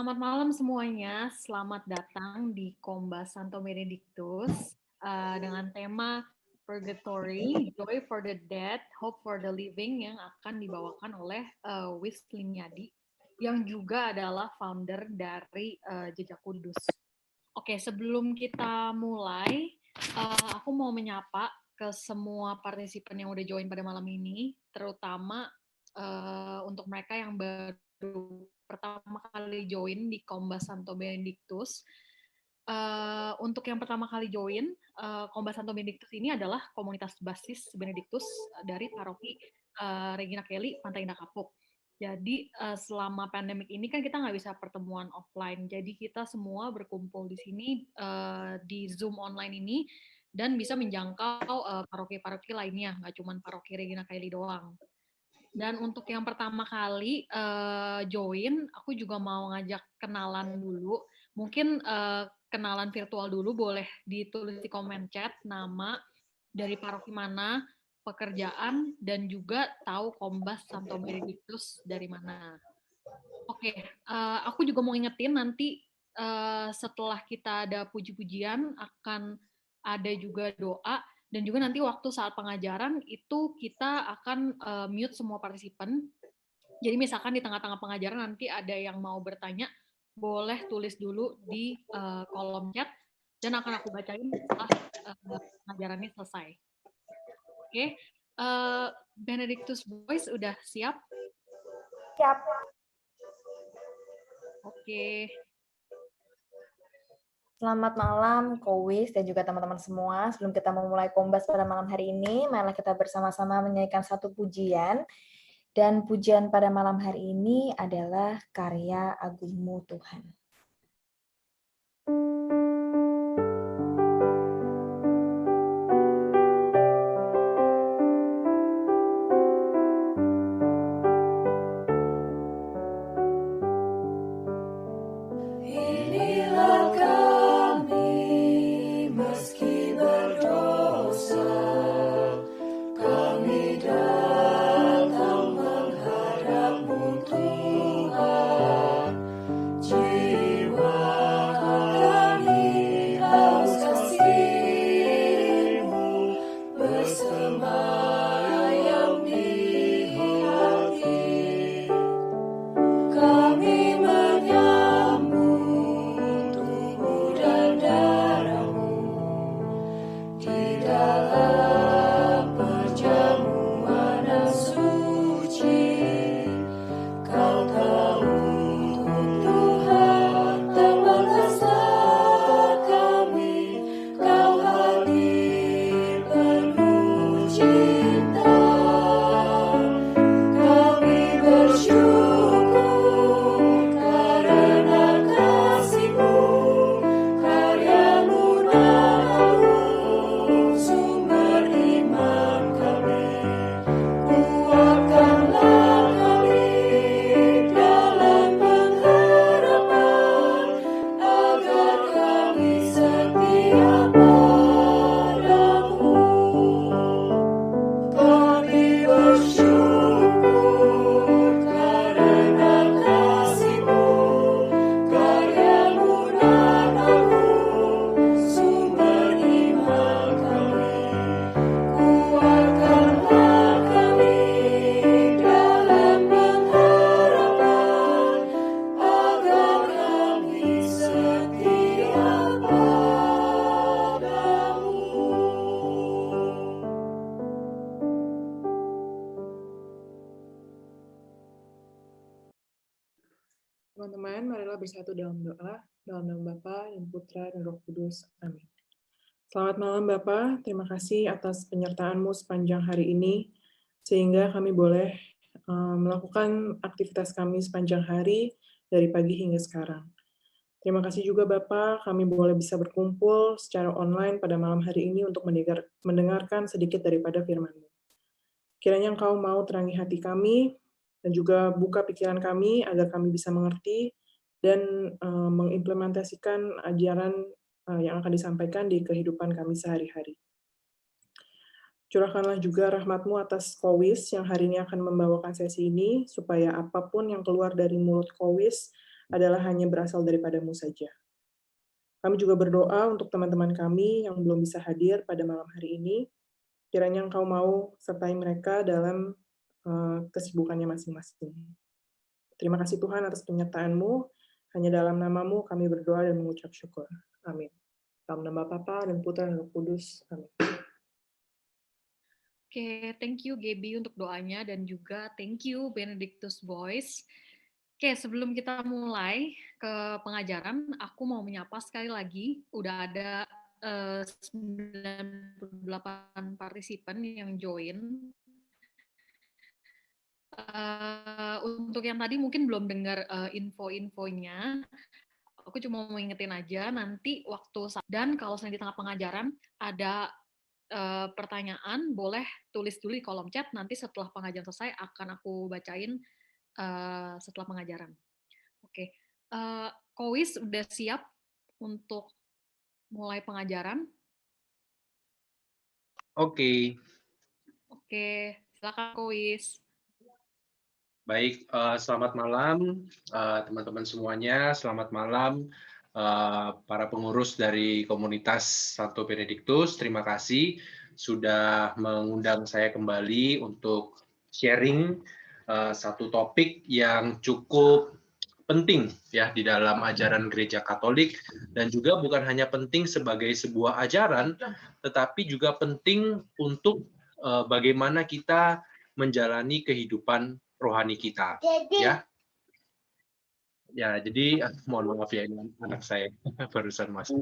Selamat malam semuanya, selamat datang di Komba Santo Benedictus dengan tema Purgatory, Joy for the Dead, Hope for the Living yang akan dibawakan oleh Wis Limiadi yang juga adalah founder dari Jejak Kudus. Oke, sebelum kita mulai, aku mau menyapa ke semua partisipan yang udah join pada malam ini, terutama untuk mereka yang baru pertama kali join di Komba Santo Benedictus. Untuk yang pertama kali join, Komba Santo Benedictus ini adalah komunitas basis Benedictus dari paroki Regina Kelly, Pantai Indah Kapuk. Jadi selama pandemik ini kan kita nggak bisa pertemuan offline, jadi kita semua berkumpul di sini di Zoom online ini dan bisa menjangkau paroki-paroki lainnya, nggak cuma paroki Regina Kelly doang. Dan untuk yang pertama kali join, aku juga mau ngajak kenalan dulu. Mungkin kenalan virtual dulu, boleh ditulis di komen chat nama, dari paroki mana, pekerjaan, dan juga tahu Kombas Santo Benedictus dari mana. Oke, aku juga mau ingetin nanti setelah kita ada puji-pujian akan ada juga doa dan juga nanti waktu saat pengajaran itu kita akan mute semua partisipan. Jadi misalkan di tengah-tengah pengajaran nanti ada yang mau bertanya, boleh tulis dulu di kolom chat dan akan aku bacain setelah pengajarannya selesai. Oke, Benedictus Boys udah siap? Siap. Oke. Selamat malam, Kowis dan juga teman-teman semua. Sebelum kita memulai Kombas pada malam hari ini, marilah kita bersama-sama menyanyikan satu pujian. Dan pujian pada malam hari ini adalah Karya Agungmu Tuhan. Teman-teman, marilah bersatu dalam doa, dalam nama Bapa dan Putra dan Roh Kudus. Amin. Selamat malam Bapak, terima kasih atas penyertaan-Mu sepanjang hari ini, sehingga kami boleh melakukan aktivitas kami sepanjang hari, dari pagi hingga sekarang. Terima kasih juga Bapak, kami boleh bisa berkumpul secara online pada malam hari ini untuk mendengarkan sedikit daripada firman-Mu. Kiranya Engkau mau terangi hati kami, dan juga buka pikiran kami agar kami bisa mengerti dan mengimplementasikan ajaran yang akan disampaikan di kehidupan kami sehari-hari. Curahkanlah juga rahmat-Mu atas Kowis yang hari ini akan membawakan sesi ini, supaya apapun yang keluar dari mulut Kowis adalah hanya berasal daripada-Mu saja. Kami juga berdoa untuk teman-teman kami yang belum bisa hadir pada malam hari ini, kiranya Engkau mau sertai mereka dalam kesibukannya masing-masing. Terima kasih Tuhan atas penyertaan-Mu, hanya dalam nama-Mu kami berdoa dan mengucap syukur. Amin. Dalam nama Bapa dan Putra dan Roh Kudus. Amin. Oke, thank you Gaby untuk doanya dan juga thank you Benedictus Boys. Oke, sebelum kita mulai ke pengajaran, aku mau menyapa sekali lagi, udah ada 98 partisipan yang join. Untuk yang tadi mungkin belum dengar info-infonya, aku cuma mau ingetin aja nanti waktu, dan kalau di tengah pengajaran ada pertanyaan, boleh tulis dulu di kolom chat, nanti setelah pengajaran selesai akan aku bacain setelah pengajaran. Oke, Kowis udah siap untuk mulai pengajaran? Oke. Oke, silakan Kowis. Baik, selamat malam teman-teman semuanya. Selamat malam para pengurus dari komunitas Santo Benedictus. Terima kasih sudah mengundang saya kembali untuk sharing satu topik yang cukup penting ya di dalam ajaran Gereja Katolik, dan juga bukan hanya penting sebagai sebuah ajaran, tetapi juga penting untuk bagaimana kita menjalani kehidupan rohani kita, ya. Ya, jadi mohon maaf ya, ini anak saya barusan masuk.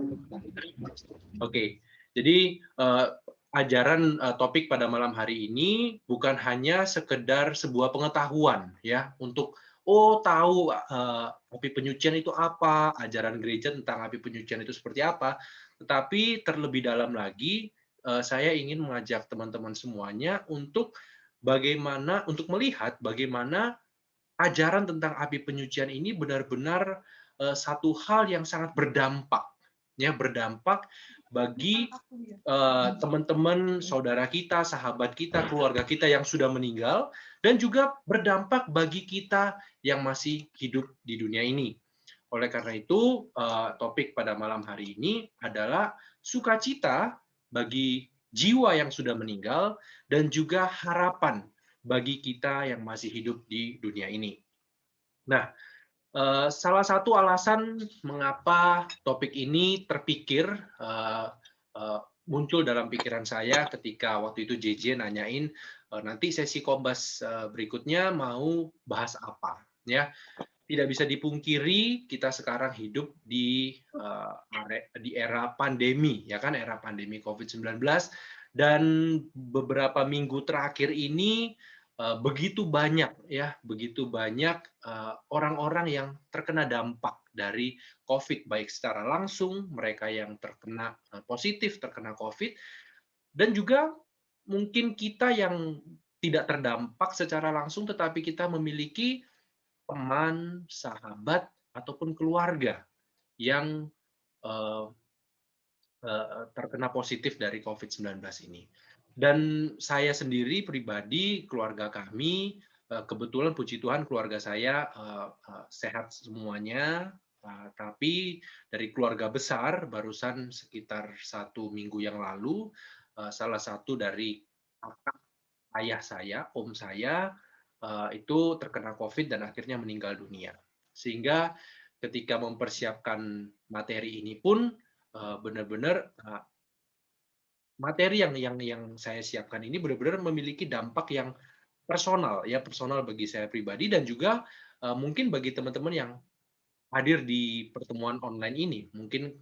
Oke, jadi ajaran topik pada malam hari ini bukan hanya sekedar sebuah pengetahuan ya untuk tahu api penyucian itu apa, ajaran gereja tentang api penyucian itu seperti apa, tetapi terlebih dalam lagi saya ingin mengajak teman-teman semuanya untuk melihat bagaimana ajaran tentang api penyucian ini benar-benar satu hal yang sangat berdampak bagi teman-teman, saudara kita, sahabat kita, keluarga kita yang sudah meninggal, dan juga berdampak bagi kita yang masih hidup di dunia ini. Oleh karena itu, topik pada malam hari ini adalah sukacita bagi jiwa yang sudah meninggal dan juga harapan bagi kita yang masih hidup di dunia ini. Nah, salah satu alasan mengapa topik ini terpikir muncul dalam pikiran saya ketika waktu itu JJ nanyain nanti sesi Kombas berikutnya mau bahas apa, ya. Tidak bisa dipungkiri kita sekarang hidup di era pandemi, ya kan, era pandemi COVID-19, dan beberapa minggu terakhir ini begitu banyak orang-orang yang terkena dampak dari COVID, baik secara langsung mereka yang terkena positif terkena COVID, dan juga mungkin kita yang tidak terdampak secara langsung tetapi kita memiliki teman, sahabat ataupun keluarga yang terkena positif dari COVID-19 ini. Dan saya sendiri pribadi, keluarga kami, kebetulan puji Tuhan keluarga saya sehat semuanya, tapi dari keluarga besar barusan sekitar 1 minggu yang lalu, salah satu dari kakak ayah saya, om saya, itu terkena COVID dan akhirnya meninggal dunia. Sehingga ketika mempersiapkan materi ini pun benar-benar materi yang saya siapkan ini benar-benar memiliki dampak yang personal bagi saya pribadi, dan juga mungkin bagi teman-teman yang hadir di pertemuan online ini. Mungkin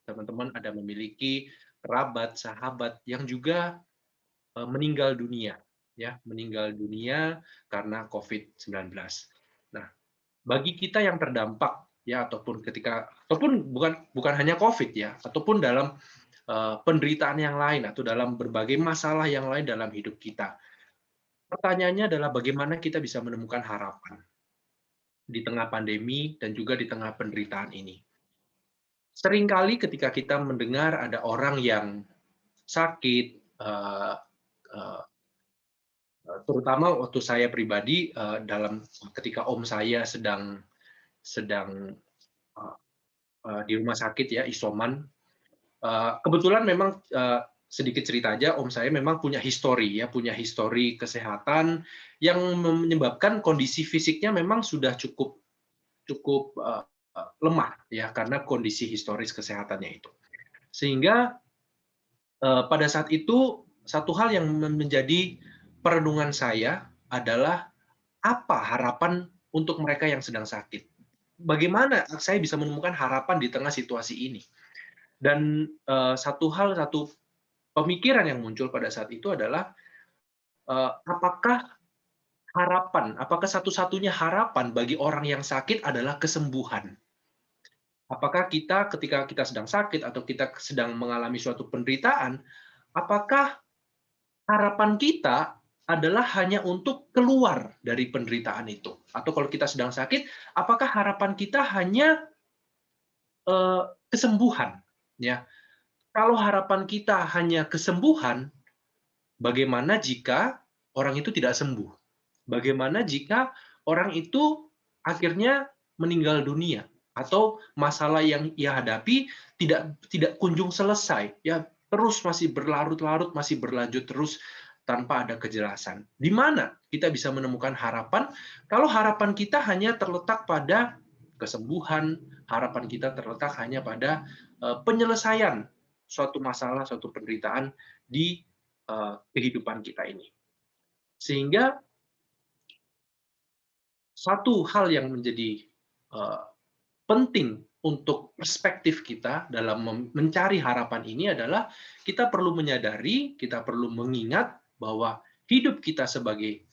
teman-teman ada memiliki kerabat, sahabat yang juga meninggal dunia karena COVID-19. Nah, bagi kita yang terdampak ataupun bukan hanya COVID ataupun dalam penderitaan yang lain atau dalam berbagai masalah yang lain dalam hidup kita. Pertanyaannya adalah bagaimana kita bisa menemukan harapan di tengah pandemi dan juga di tengah penderitaan ini. Seringkali ketika kita mendengar ada orang yang sakit, terutama waktu saya pribadi ketika om saya sedang sedang di rumah sakit ya, isoman. Kebetulan memang sedikit cerita aja, om saya memang punya histori kesehatan yang menyebabkan kondisi fisiknya memang sudah cukup lemah ya karena kondisi historis kesehatannya itu. Sehingga pada saat itu satu hal yang menjadi perenungan saya adalah apa harapan untuk mereka yang sedang sakit. Bagaimana saya bisa menemukan harapan di tengah situasi ini? Dan satu pemikiran yang muncul pada saat itu adalah apakah satu-satunya harapan bagi orang yang sakit adalah kesembuhan? Apakah kita ketika kita sedang sakit atau kita sedang mengalami suatu penderitaan, apakah harapan kita adalah hanya untuk keluar dari penderitaan itu? Atau kalau kita sedang sakit, apakah harapan kita hanya kesembuhan? Ya, kalau harapan kita hanya kesembuhan, bagaimana jika orang itu tidak sembuh? Bagaimana jika orang itu akhirnya meninggal dunia atau masalah yang ia hadapi tidak kunjung selesai, ya terus masih berlarut-larut, masih berlanjut terus tanpa ada kejelasan. Di mana kita bisa menemukan harapan kalau harapan kita hanya terletak pada kesembuhan, harapan kita terletak hanya pada penyelesaian suatu masalah, suatu penderitaan di kehidupan kita ini. Sehingga satu hal yang menjadi penting untuk perspektif kita dalam mencari harapan ini adalah kita perlu menyadari, kita perlu mengingat bahwa hidup kita sebagai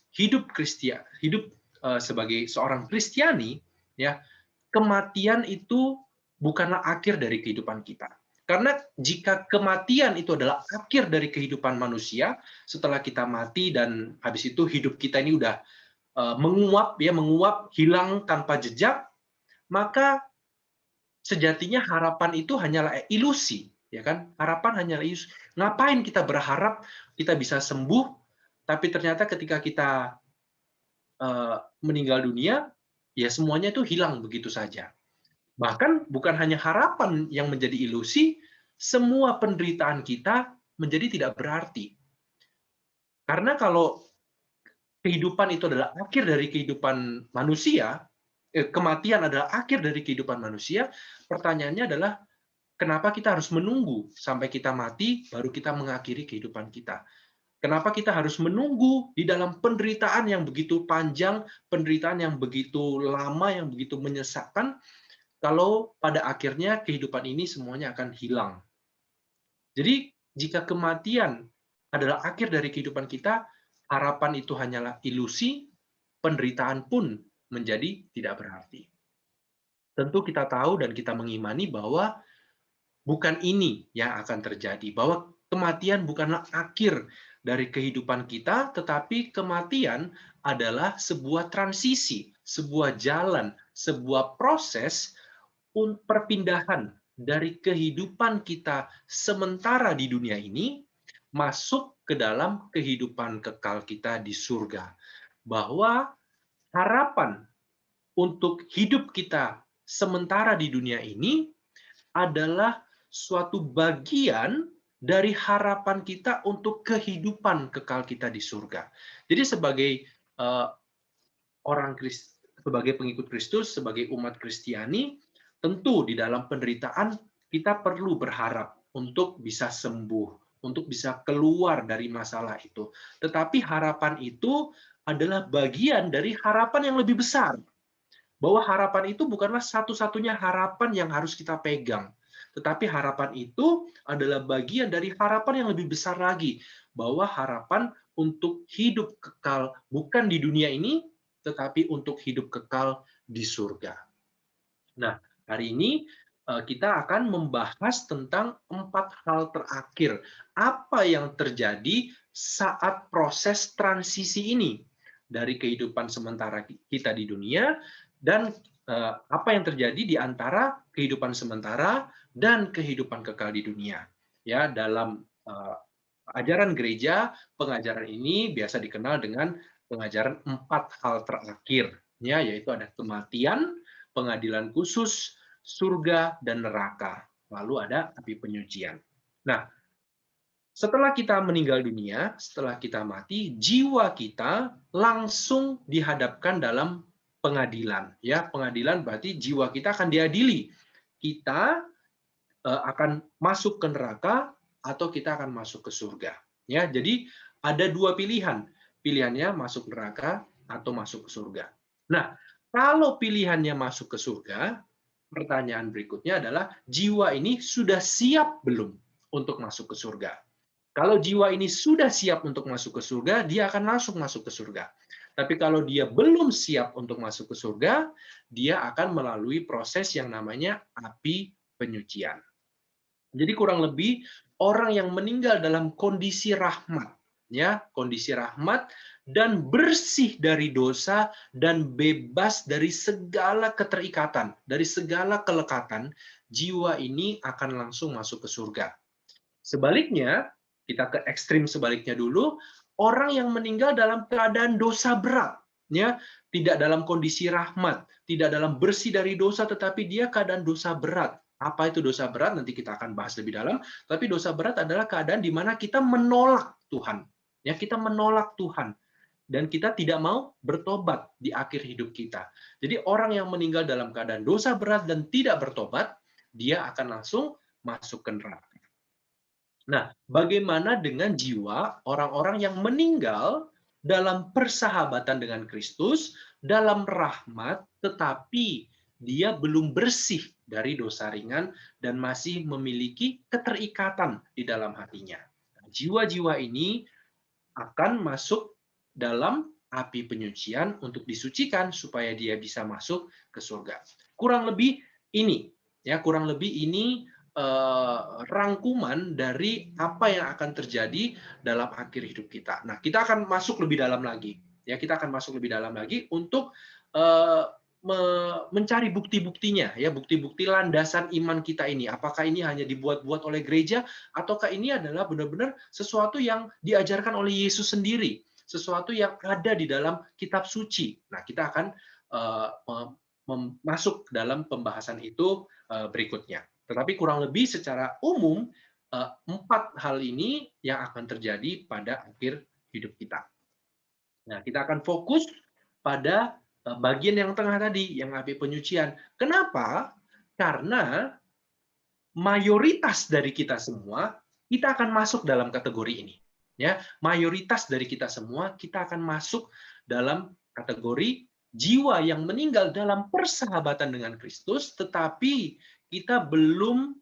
sebagai seorang Kristiani, ya, kematian itu bukanlah akhir dari kehidupan kita. Karena jika kematian itu adalah akhir dari kehidupan manusia, setelah kita mati dan habis itu hidup kita ini udah menguap, hilang tanpa jejak, maka sejatinya harapan itu hanyalah ilusi, ya kan? Harapan hanyalah ilusi. Ngapain kita berharap kita bisa sembuh, tapi ternyata ketika kita meninggal dunia, ya semuanya itu hilang begitu saja. Bahkan bukan hanya harapan yang menjadi ilusi, semua penderitaan kita menjadi tidak berarti. Karena kalau kehidupan itu adalah akhir dari kehidupan manusia, kematian adalah akhir dari kehidupan manusia, pertanyaannya adalah kenapa kita harus menunggu sampai kita mati baru kita mengakhiri kehidupan kita? Kenapa kita harus menunggu di dalam penderitaan yang begitu panjang, penderitaan yang begitu lama, yang begitu menyesakkan, kalau pada akhirnya kehidupan ini semuanya akan hilang? Jadi jika kematian adalah akhir dari kehidupan kita, harapan itu hanyalah ilusi, penderitaan pun menjadi tidak berarti. Tentu kita tahu dan kita mengimani bahwa bukan ini yang akan terjadi, bahwa kematian bukanlah akhir dari kehidupan kita, tetapi kematian adalah sebuah transisi, sebuah jalan, sebuah proses perpindahan dari kehidupan kita sementara di dunia ini masuk ke dalam kehidupan kekal kita di surga. Bahwa harapan untuk hidup kita sementara di dunia ini adalah suatu bagian dari harapan kita untuk kehidupan kekal kita di surga. Jadi sebagai sebagai pengikut Kristus, sebagai umat Kristiani, tentu di dalam penderitaan kita perlu berharap untuk bisa sembuh, untuk bisa keluar dari masalah itu. Tetapi harapan itu adalah bagian dari harapan yang lebih besar. Bahwa harapan itu bukanlah satu-satunya harapan yang harus kita pegang. Tetapi harapan itu adalah bagian dari harapan yang lebih besar lagi. Bahwa harapan untuk hidup kekal bukan di dunia ini, tetapi untuk hidup kekal di surga. Nah, hari ini kita akan membahas tentang 4 hal terakhir. Apa yang terjadi saat proses transisi ini dari kehidupan sementara kita di dunia dan apa yang terjadi di antara kehidupan sementara dan kehidupan kekal di dunia. Ya, dalam ajaran gereja, pengajaran ini biasa dikenal dengan pengajaran 4 hal terakhir, ya, yaitu ada kematian, pengadilan khusus, surga, dan neraka. Lalu ada api penyucian. Nah, setelah kita meninggal dunia, setelah kita mati, jiwa kita langsung dihadapkan dalam pengadilan. Ya, pengadilan berarti jiwa kita akan diadili. Kita akan masuk ke neraka atau kita akan masuk ke surga. Ya, jadi ada dua pilihan. Pilihannya masuk neraka atau masuk ke surga. Nah, kalau pilihannya masuk ke surga, pertanyaan berikutnya adalah jiwa ini sudah siap belum untuk masuk ke surga? Kalau jiwa ini sudah siap untuk masuk ke surga, dia akan langsung masuk ke surga. Tapi kalau dia belum siap untuk masuk ke surga, dia akan melalui proses yang namanya api penyucian. Jadi kurang lebih orang yang meninggal dalam kondisi rahmat, ya, kondisi rahmat dan bersih dari dosa dan bebas dari segala keterikatan, dari segala kelekatan, jiwa ini akan langsung masuk ke surga. Sebaliknya, kita ke ekstrim sebaliknya dulu, orang yang meninggal dalam keadaan dosa berat, ya, tidak dalam kondisi rahmat, tidak dalam bersih dari dosa, tetapi dia keadaan dosa berat. Apa itu dosa berat? Nanti kita akan bahas lebih dalam. Tapi dosa berat adalah keadaan di mana kita menolak Tuhan. Ya, kita menolak Tuhan. Dan kita tidak mau bertobat di akhir hidup kita. Jadi orang yang meninggal dalam keadaan dosa berat dan tidak bertobat, dia akan langsung masuk ke neraka. Nah, bagaimana dengan jiwa orang-orang yang meninggal dalam persahabatan dengan Kristus, dalam rahmat, tetapi dia belum bersih dari dosa ringan dan masih memiliki keterikatan di dalam hatinya. Jiwa-jiwa ini akan masuk dalam api penyucian untuk disucikan supaya dia bisa masuk ke surga. Kurang lebih ini, ya, kurang lebih ini rangkuman dari apa yang akan terjadi dalam akhir hidup kita. Nah, kita akan masuk lebih dalam lagi. Ya, kita akan masuk lebih dalam lagi untuk mencari bukti-buktinya, ya, bukti-bukti landasan iman kita ini. Apakah ini hanya dibuat-buat oleh gereja, ataukah ini adalah benar-benar sesuatu yang diajarkan oleh Yesus sendiri, sesuatu yang ada di dalam kitab suci. Nah, kita akan masuk dalam pembahasan itu berikutnya. Tetapi kurang lebih secara umum, 4 hal ini yang akan terjadi pada akhir hidup kita. Nah, kita akan fokus pada bagian yang tengah tadi, yang api penyucian. Kenapa? Karena mayoritas dari kita semua, kita akan masuk dalam kategori ini. Ya, mayoritas dari kita semua, kita akan masuk dalam kategori jiwa yang meninggal dalam persahabatan dengan Kristus, tetapi kita belum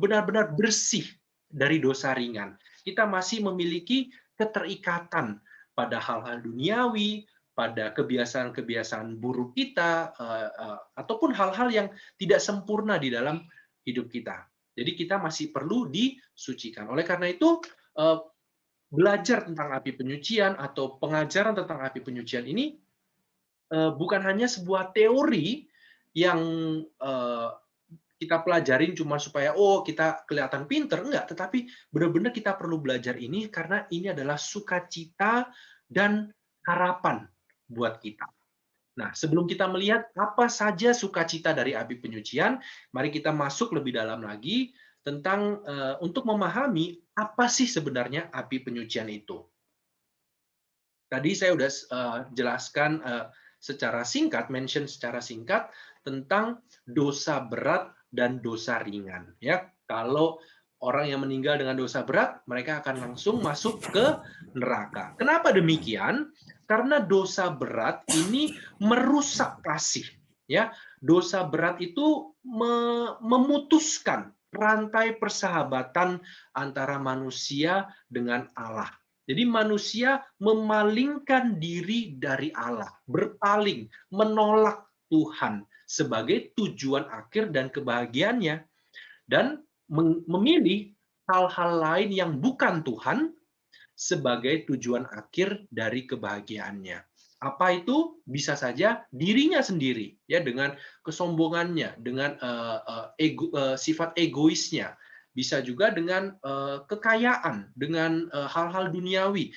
benar-benar bersih dari dosa ringan. Kita masih memiliki keterikatan pada hal-hal duniawi, pada kebiasaan-kebiasaan buruk kita, ataupun hal-hal yang tidak sempurna di dalam hidup kita. Jadi kita masih perlu disucikan. Oleh karena itu, belajar tentang api penyucian atau pengajaran tentang api penyucian ini bukan hanya sebuah teori yang kita pelajarin cuma supaya kita kelihatan pinter, enggak, tetapi benar-benar kita perlu belajar ini karena ini adalah sukacita dan harapan buat kita. Nah, sebelum kita melihat apa saja sukacita dari api penyucian, mari kita masuk lebih dalam lagi tentang untuk memahami apa sih sebenarnya api penyucian itu. Tadi saya sudah jelaskan secara singkat, mention secara singkat tentang dosa berat dan dosa ringan. Ya, kalau orang yang meninggal dengan dosa berat, mereka akan langsung masuk ke neraka. Kenapa demikian? Karena dosa berat ini merusak kasih. Ya, dosa berat itu memutuskan rantai persahabatan antara manusia dengan Allah. Jadi manusia memalingkan diri dari Allah, berpaling, menolak Tuhan sebagai tujuan akhir dan kebahagiaannya, dan memilih hal-hal lain yang bukan Tuhan sebagai tujuan akhir dari kebahagiaannya. Apa itu? Bisa saja dirinya sendiri, ya, dengan kesombongannya, dengan sifat egoisnya. Bisa juga dengan kekayaan, dengan hal-hal duniawi,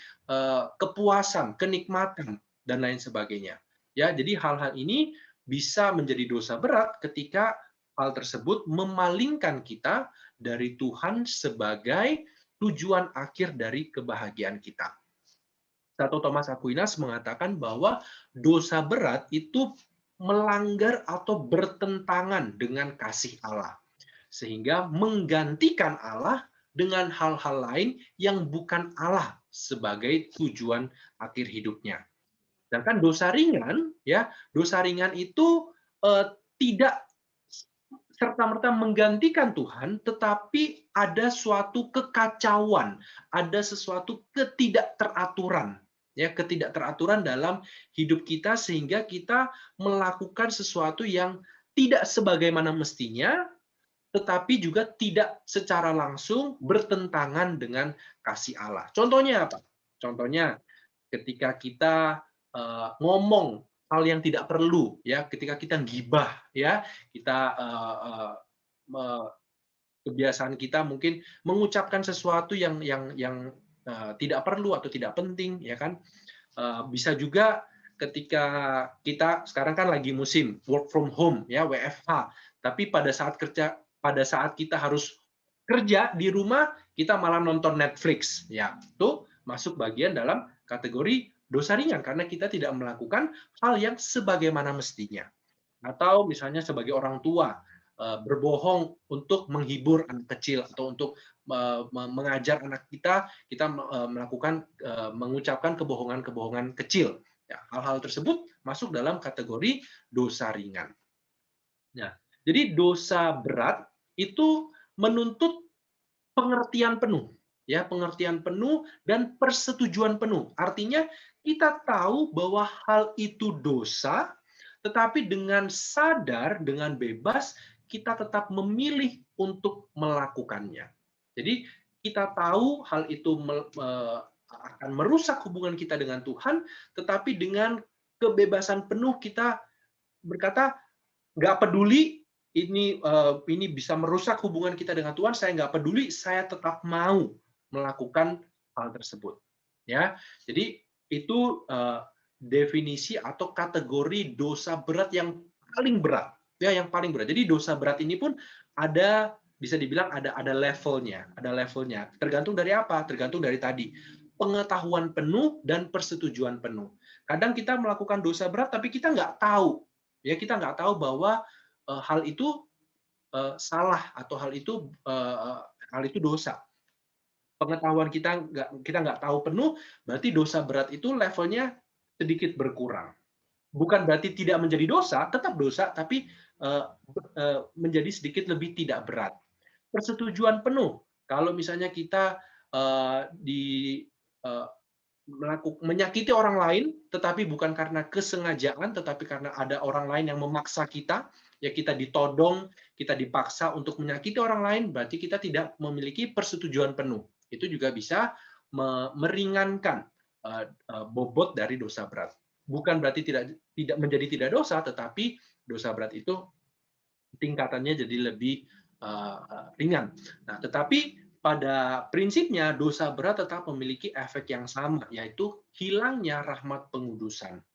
kepuasan, kenikmatan, dan lain sebagainya. Ya, jadi hal-hal ini bisa menjadi dosa berat ketika hal tersebut memalingkan kita dari Tuhan sebagai tujuan akhir dari kebahagiaan kita. Santo Thomas Aquinas mengatakan bahwa dosa berat itu melanggar atau bertentangan dengan kasih Allah, sehingga menggantikan Allah dengan hal-hal lain yang bukan Allah sebagai tujuan akhir hidupnya. Sedangkan dosa ringan, ya, dosa ringan itu tidak serta-merta menggantikan Tuhan, tetapi ada suatu kekacauan, ada sesuatu ketidakteraturan, ya, ketidakteraturan dalam hidup kita sehingga kita melakukan sesuatu yang tidak sebagaimana mestinya, tetapi juga tidak secara langsung bertentangan dengan kasih Allah. Contohnya apa? Contohnya ketika kita ngomong hal yang tidak perlu, ya, ketika kita gibah, ya, kita kebiasaan kita mungkin mengucapkan sesuatu yang tidak perlu atau tidak penting, ya kan? Bisa juga ketika kita sekarang kan lagi musim work from home, ya, WFH, tapi pada saat kita harus kerja di rumah, kita malah nonton Netflix, ya, itu masuk bagian dalam kategori dosa ringan karena kita tidak melakukan hal yang sebagaimana mestinya. Atau misalnya sebagai orang tua berbohong untuk menghibur anak kecil atau untuk mengajar anak kita mengucapkan kebohongan-kebohongan kecil. Ya, hal-hal tersebut masuk dalam kategori dosa ringan. Nah, jadi dosa berat itu menuntut pengertian penuh, ya, pengertian penuh dan persetujuan penuh. Artinya kita tahu bahwa hal itu dosa, tetapi dengan sadar, dengan bebas, kita tetap memilih untuk melakukannya. Jadi kita tahu hal itu akan merusak hubungan kita dengan Tuhan, tetapi dengan kebebasan penuh kita berkata, nggak peduli ini bisa merusak hubungan kita dengan Tuhan, saya nggak peduli, saya tetap mau melakukan hal tersebut. Ya, jadi itu definisi atau kategori dosa berat yang paling berat, ya, yang paling berat. Jadi dosa berat ini pun bisa dibilang ada levelnya, Tergantung dari apa? Tergantung dari tadi pengetahuan penuh dan persetujuan penuh. Kadang kita melakukan dosa berat, tapi kita nggak tahu, ya, kita nggak tahu bahwa hal itu salah atau hal itu dosa. Pengetahuan kita nggak tahu penuh, berarti dosa berat itu levelnya sedikit berkurang. Bukan berarti tidak menjadi dosa, tetap dosa, tapi menjadi sedikit lebih tidak berat. Persetujuan penuh, kalau misalnya kita menyakiti orang lain, tetapi bukan karena kesengajaan, tetapi karena ada orang lain yang memaksa kita, ya, kita ditodong, kita dipaksa untuk menyakiti orang lain, berarti kita tidak memiliki persetujuan penuh. Itu juga bisa meringankan bobot dari dosa berat. Bukan berarti tidak menjadi tidak dosa, tetapi dosa berat itu tingkatannya jadi lebih ringan. Nah, tetapi pada prinsipnya dosa berat tetap memiliki efek yang sama, yaitu hilangnya rahmat pengudusan.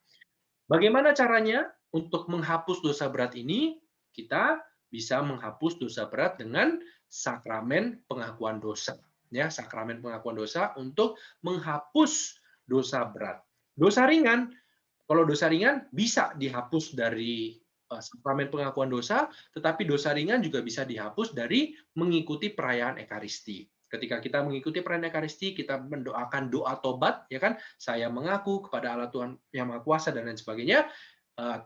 Bagaimana caranya untuk menghapus dosa berat ini? Kita bisa menghapus dosa berat dengan sakramen pengakuan dosa. Ya, sakramen pengakuan dosa untuk menghapus dosa berat. Dosa ringan, kalau dosa ringan bisa dihapus dari sakramen pengakuan dosa, tetapi dosa ringan juga bisa dihapus dari mengikuti perayaan Ekaristi. Ketika kita mengikuti perayaan Ekaristi, kita mendoakan doa tobat, ya kan? Saya mengaku kepada Allah Tuhan yang Maha Kuasa dan lain sebagainya.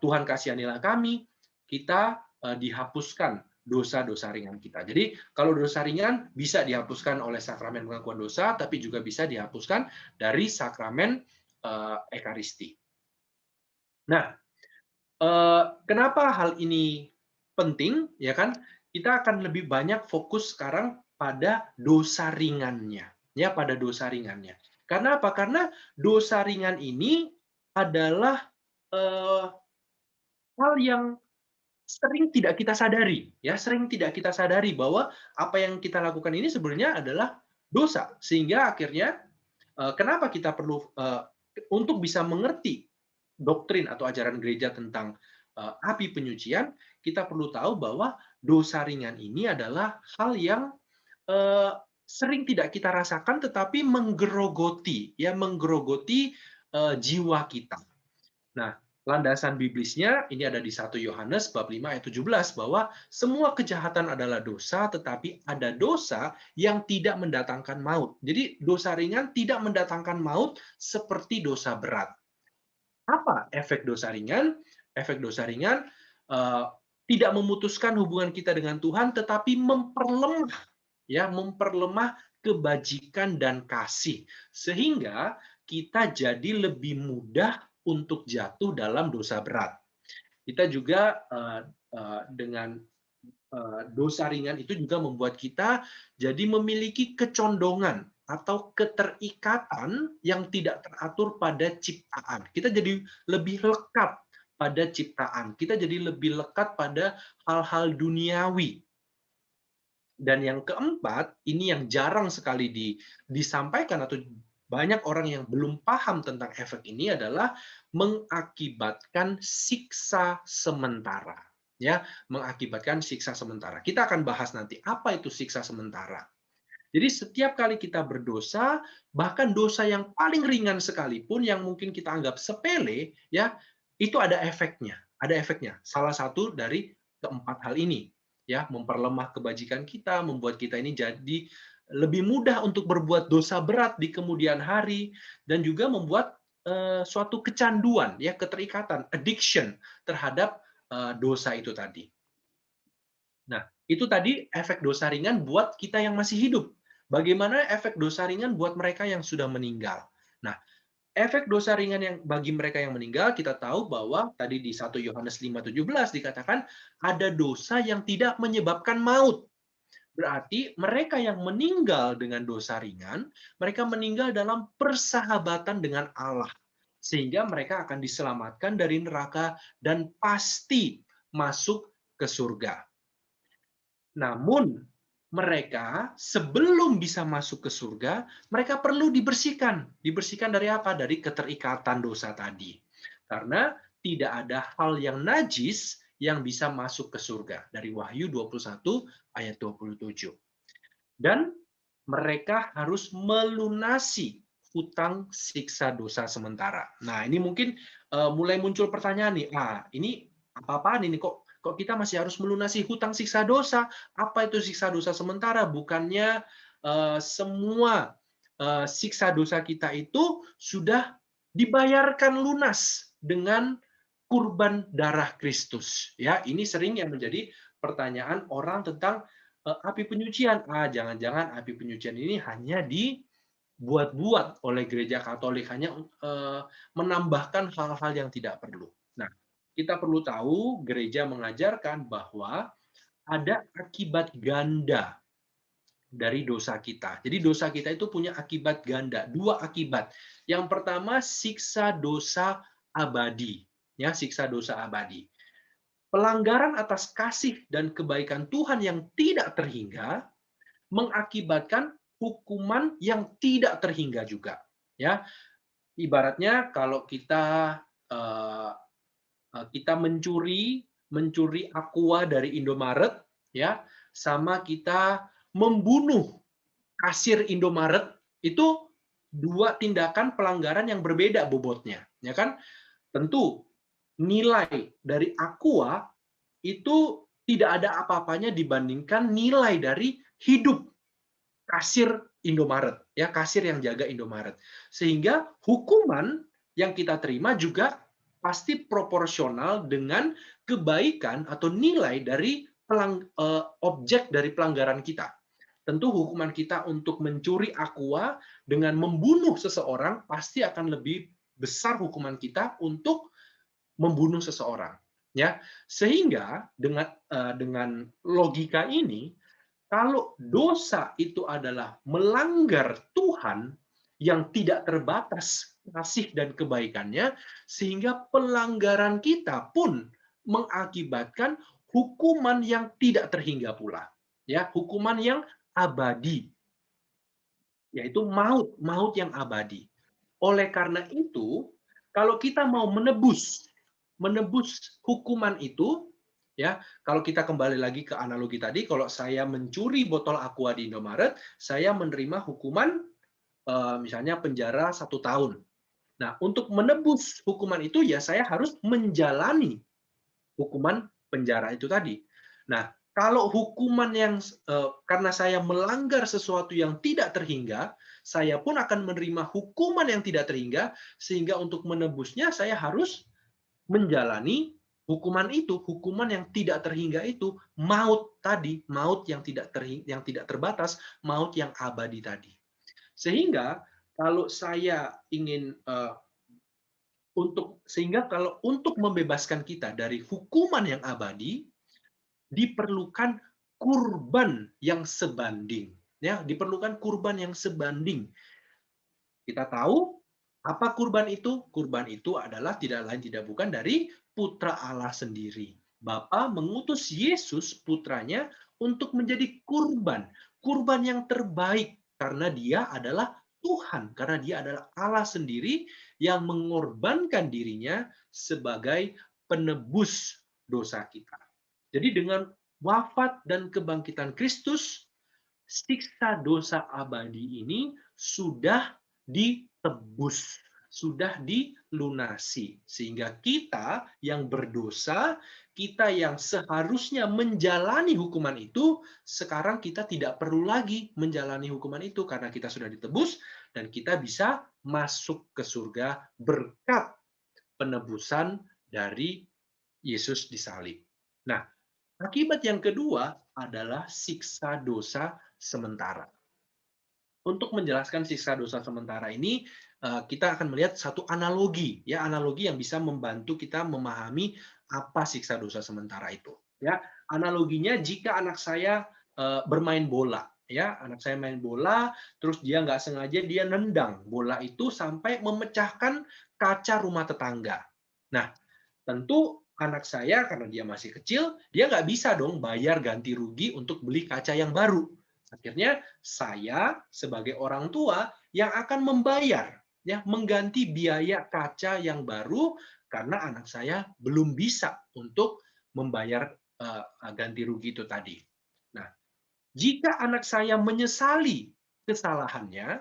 Tuhan kasihanilah kami, kita dihapuskan dosa-dosa ringan kita. Jadi kalau dosa ringan bisa dihapuskan oleh sakramen pengakuan dosa, tapi juga bisa dihapuskan dari sakramen Ekaristi. Nah, kenapa hal ini penting? Ya kan, kita akan lebih banyak fokus sekarang pada dosa ringannya, ya, pada dosa ringannya. Karena apa? Karena dosa ringan ini adalah hal yang sering tidak kita sadari, ya, sering tidak kita sadari bahwa apa yang kita lakukan ini sebenarnya adalah dosa, sehingga akhirnya kenapa kita perlu untuk bisa mengerti doktrin atau ajaran gereja tentang api penyucian, kita perlu tahu bahwa dosa ringan ini adalah hal yang sering tidak kita rasakan, tetapi menggerogoti, jiwa kita. Nah, landasan biblisnya ini ada di 1 Yohanes bab 5 ayat 17 bahwa semua kejahatan adalah dosa, tetapi ada dosa yang tidak mendatangkan maut. Jadi dosa ringan tidak mendatangkan maut seperti dosa berat. Apa efek dosa ringan? Efek dosa ringan tidak memutuskan hubungan kita dengan Tuhan, tetapi memperlemah kebajikan dan kasih, sehingga kita jadi lebih mudah untuk jatuh dalam dosa berat. Kita juga dengan dosa ringan itu juga membuat kita jadi memiliki kecondongan atau keterikatan yang tidak teratur pada ciptaan. Kita jadi lebih lekat pada ciptaan. Kita jadi lebih lekat pada hal-hal duniawi. Dan yang keempat, ini yang jarang sekali disampaikan atau banyak orang yang belum paham tentang efek ini adalah mengakibatkan siksa sementara. Ya, mengakibatkan siksa sementara. Kita akan bahas nanti apa itu siksa sementara. Jadi setiap kali kita berdosa, bahkan dosa yang paling ringan sekalipun yang mungkin kita anggap sepele, ya, itu ada efeknya. Ada efeknya. Salah satu dari keempat hal ini, ya, memperlemah kebajikan kita, membuat kita ini jadi lebih mudah untuk berbuat dosa berat di kemudian hari, dan juga membuat suatu kecanduan, ya, keterikatan, addiction terhadap dosa itu tadi. Nah, itu tadi efek dosa ringan buat kita yang masih hidup. Bagaimana efek dosa ringan buat mereka yang sudah meninggal? Nah, efek dosa ringan yang bagi mereka yang meninggal, kita tahu bahwa tadi di 1 Yohanes 5:17 dikatakan ada dosa yang tidak menyebabkan maut. Berarti mereka yang meninggal dengan dosa ringan, mereka meninggal dalam persahabatan dengan Allah. Sehingga mereka akan diselamatkan dari neraka dan pasti masuk ke surga. Namun, mereka sebelum bisa masuk ke surga, mereka perlu dibersihkan. Dibersihkan dari apa? Dari keterikatan dosa tadi. Karena tidak ada hal yang najis yang bisa masuk ke surga. Dari Wahyu 21 ayat 27. Dan mereka harus melunasi hutang siksa dosa sementara. Nah, ini mungkin mulai muncul pertanyaan nih. Ini apa-apaan ini kok kita masih harus melunasi hutang siksa dosa? Apa itu siksa dosa sementara? Bukannya semua siksa dosa kita itu sudah dibayarkan lunas dengan kurban darah Kristus. Ya, ini sering yang menjadi pertanyaan orang tentang api penyucian. Jangan-jangan api penyucian ini hanya dibuat-buat oleh gereja Katolik, hanya menambahkan hal-hal yang tidak perlu. Nah, kita perlu tahu gereja mengajarkan bahwa ada akibat ganda dari dosa kita. Jadi dosa kita itu punya akibat ganda, 2 akibat. Yang pertama, siksa dosa abadi. Ya, siksa dosa abadi. Pelanggaran atas kasih dan kebaikan Tuhan yang tidak terhingga mengakibatkan hukuman yang tidak terhingga juga. Ya, ibaratnya kalau kita mencuri aqua dari Indomaret, ya, sama kita membunuh kasir Indomaret, itu 2 tindakan pelanggaran yang berbeda bobotnya, ya kan? Tentu nilai dari aqua itu tidak ada apa-apanya dibandingkan nilai dari hidup kasir Indomaret, ya, kasir yang jaga Indomaret. Sehingga hukuman yang kita terima juga pasti proporsional dengan kebaikan atau nilai dari objek dari pelanggaran kita. Tentu hukuman kita untuk mencuri aqua dengan membunuh seseorang pasti akan lebih besar hukuman kita untuk membunuh seseorang, ya. Sehingga dengan logika ini, kalau dosa itu adalah melanggar Tuhan yang tidak terbatas kasih dan kebaikannya, sehingga pelanggaran kita pun mengakibatkan hukuman yang tidak terhingga pula, ya, hukuman yang abadi, yaitu maut yang abadi. Oleh karena itu, kalau kita mau menebus menebus hukuman itu, ya, kalau kita kembali lagi ke analogi tadi, kalau saya mencuri botol Aqua di Indomaret, saya menerima hukuman misalnya penjara 1 tahun. Nah, untuk menebus hukuman itu ya saya harus menjalani hukuman penjara itu tadi. Nah, kalau hukuman yang karena saya melanggar sesuatu yang tidak terhingga, saya pun akan menerima hukuman yang tidak terhingga, sehingga untuk menebusnya saya harus menjalani hukuman itu, hukuman yang tidak terhingga itu, maut tadi, maut yang tidak terbatas, maut yang abadi tadi. Sehingga kalau saya ingin kalau untuk membebaskan kita dari hukuman yang abadi, diperlukan kurban yang sebanding. Ya, diperlukan kurban yang sebanding. Kita tahu apa kurban itu? Kurban itu adalah tidak lain tidak bukan dari Putra Allah sendiri. Bapa mengutus Yesus putranya untuk menjadi kurban. Kurban yang terbaik karena dia adalah Tuhan, karena dia adalah Allah sendiri yang mengorbankan dirinya sebagai penebus dosa kita. Jadi dengan wafat dan kebangkitan Kristus, siksa dosa abadi ini sudah ditebus, sudah dilunasi. Sehingga kita yang berdosa, kita yang seharusnya menjalani hukuman itu, sekarang kita tidak perlu lagi menjalani hukuman itu karena kita sudah ditebus dan kita bisa masuk ke surga berkat penebusan dari Yesus disalib. Nah, akibat yang kedua adalah siksa dosa sementara. Untuk menjelaskan siksa dosa sementara ini, kita akan melihat satu analogi, ya, analogi yang bisa membantu kita memahami apa siksa dosa sementara itu. Ya, analoginya jika anak saya bermain bola, ya, anak saya main bola, terus dia nggak sengaja dia nendang bola itu sampai memecahkan kaca rumah tetangga. Nah, tentu anak saya karena dia masih kecil, dia nggak bisa dong bayar ganti rugi untuk beli kaca yang baru. Akhirnya saya sebagai orang tua yang akan membayar, ya, mengganti biaya kaca yang baru karena anak saya belum bisa untuk membayar ganti rugi itu tadi. Nah, jika anak saya menyesali kesalahannya,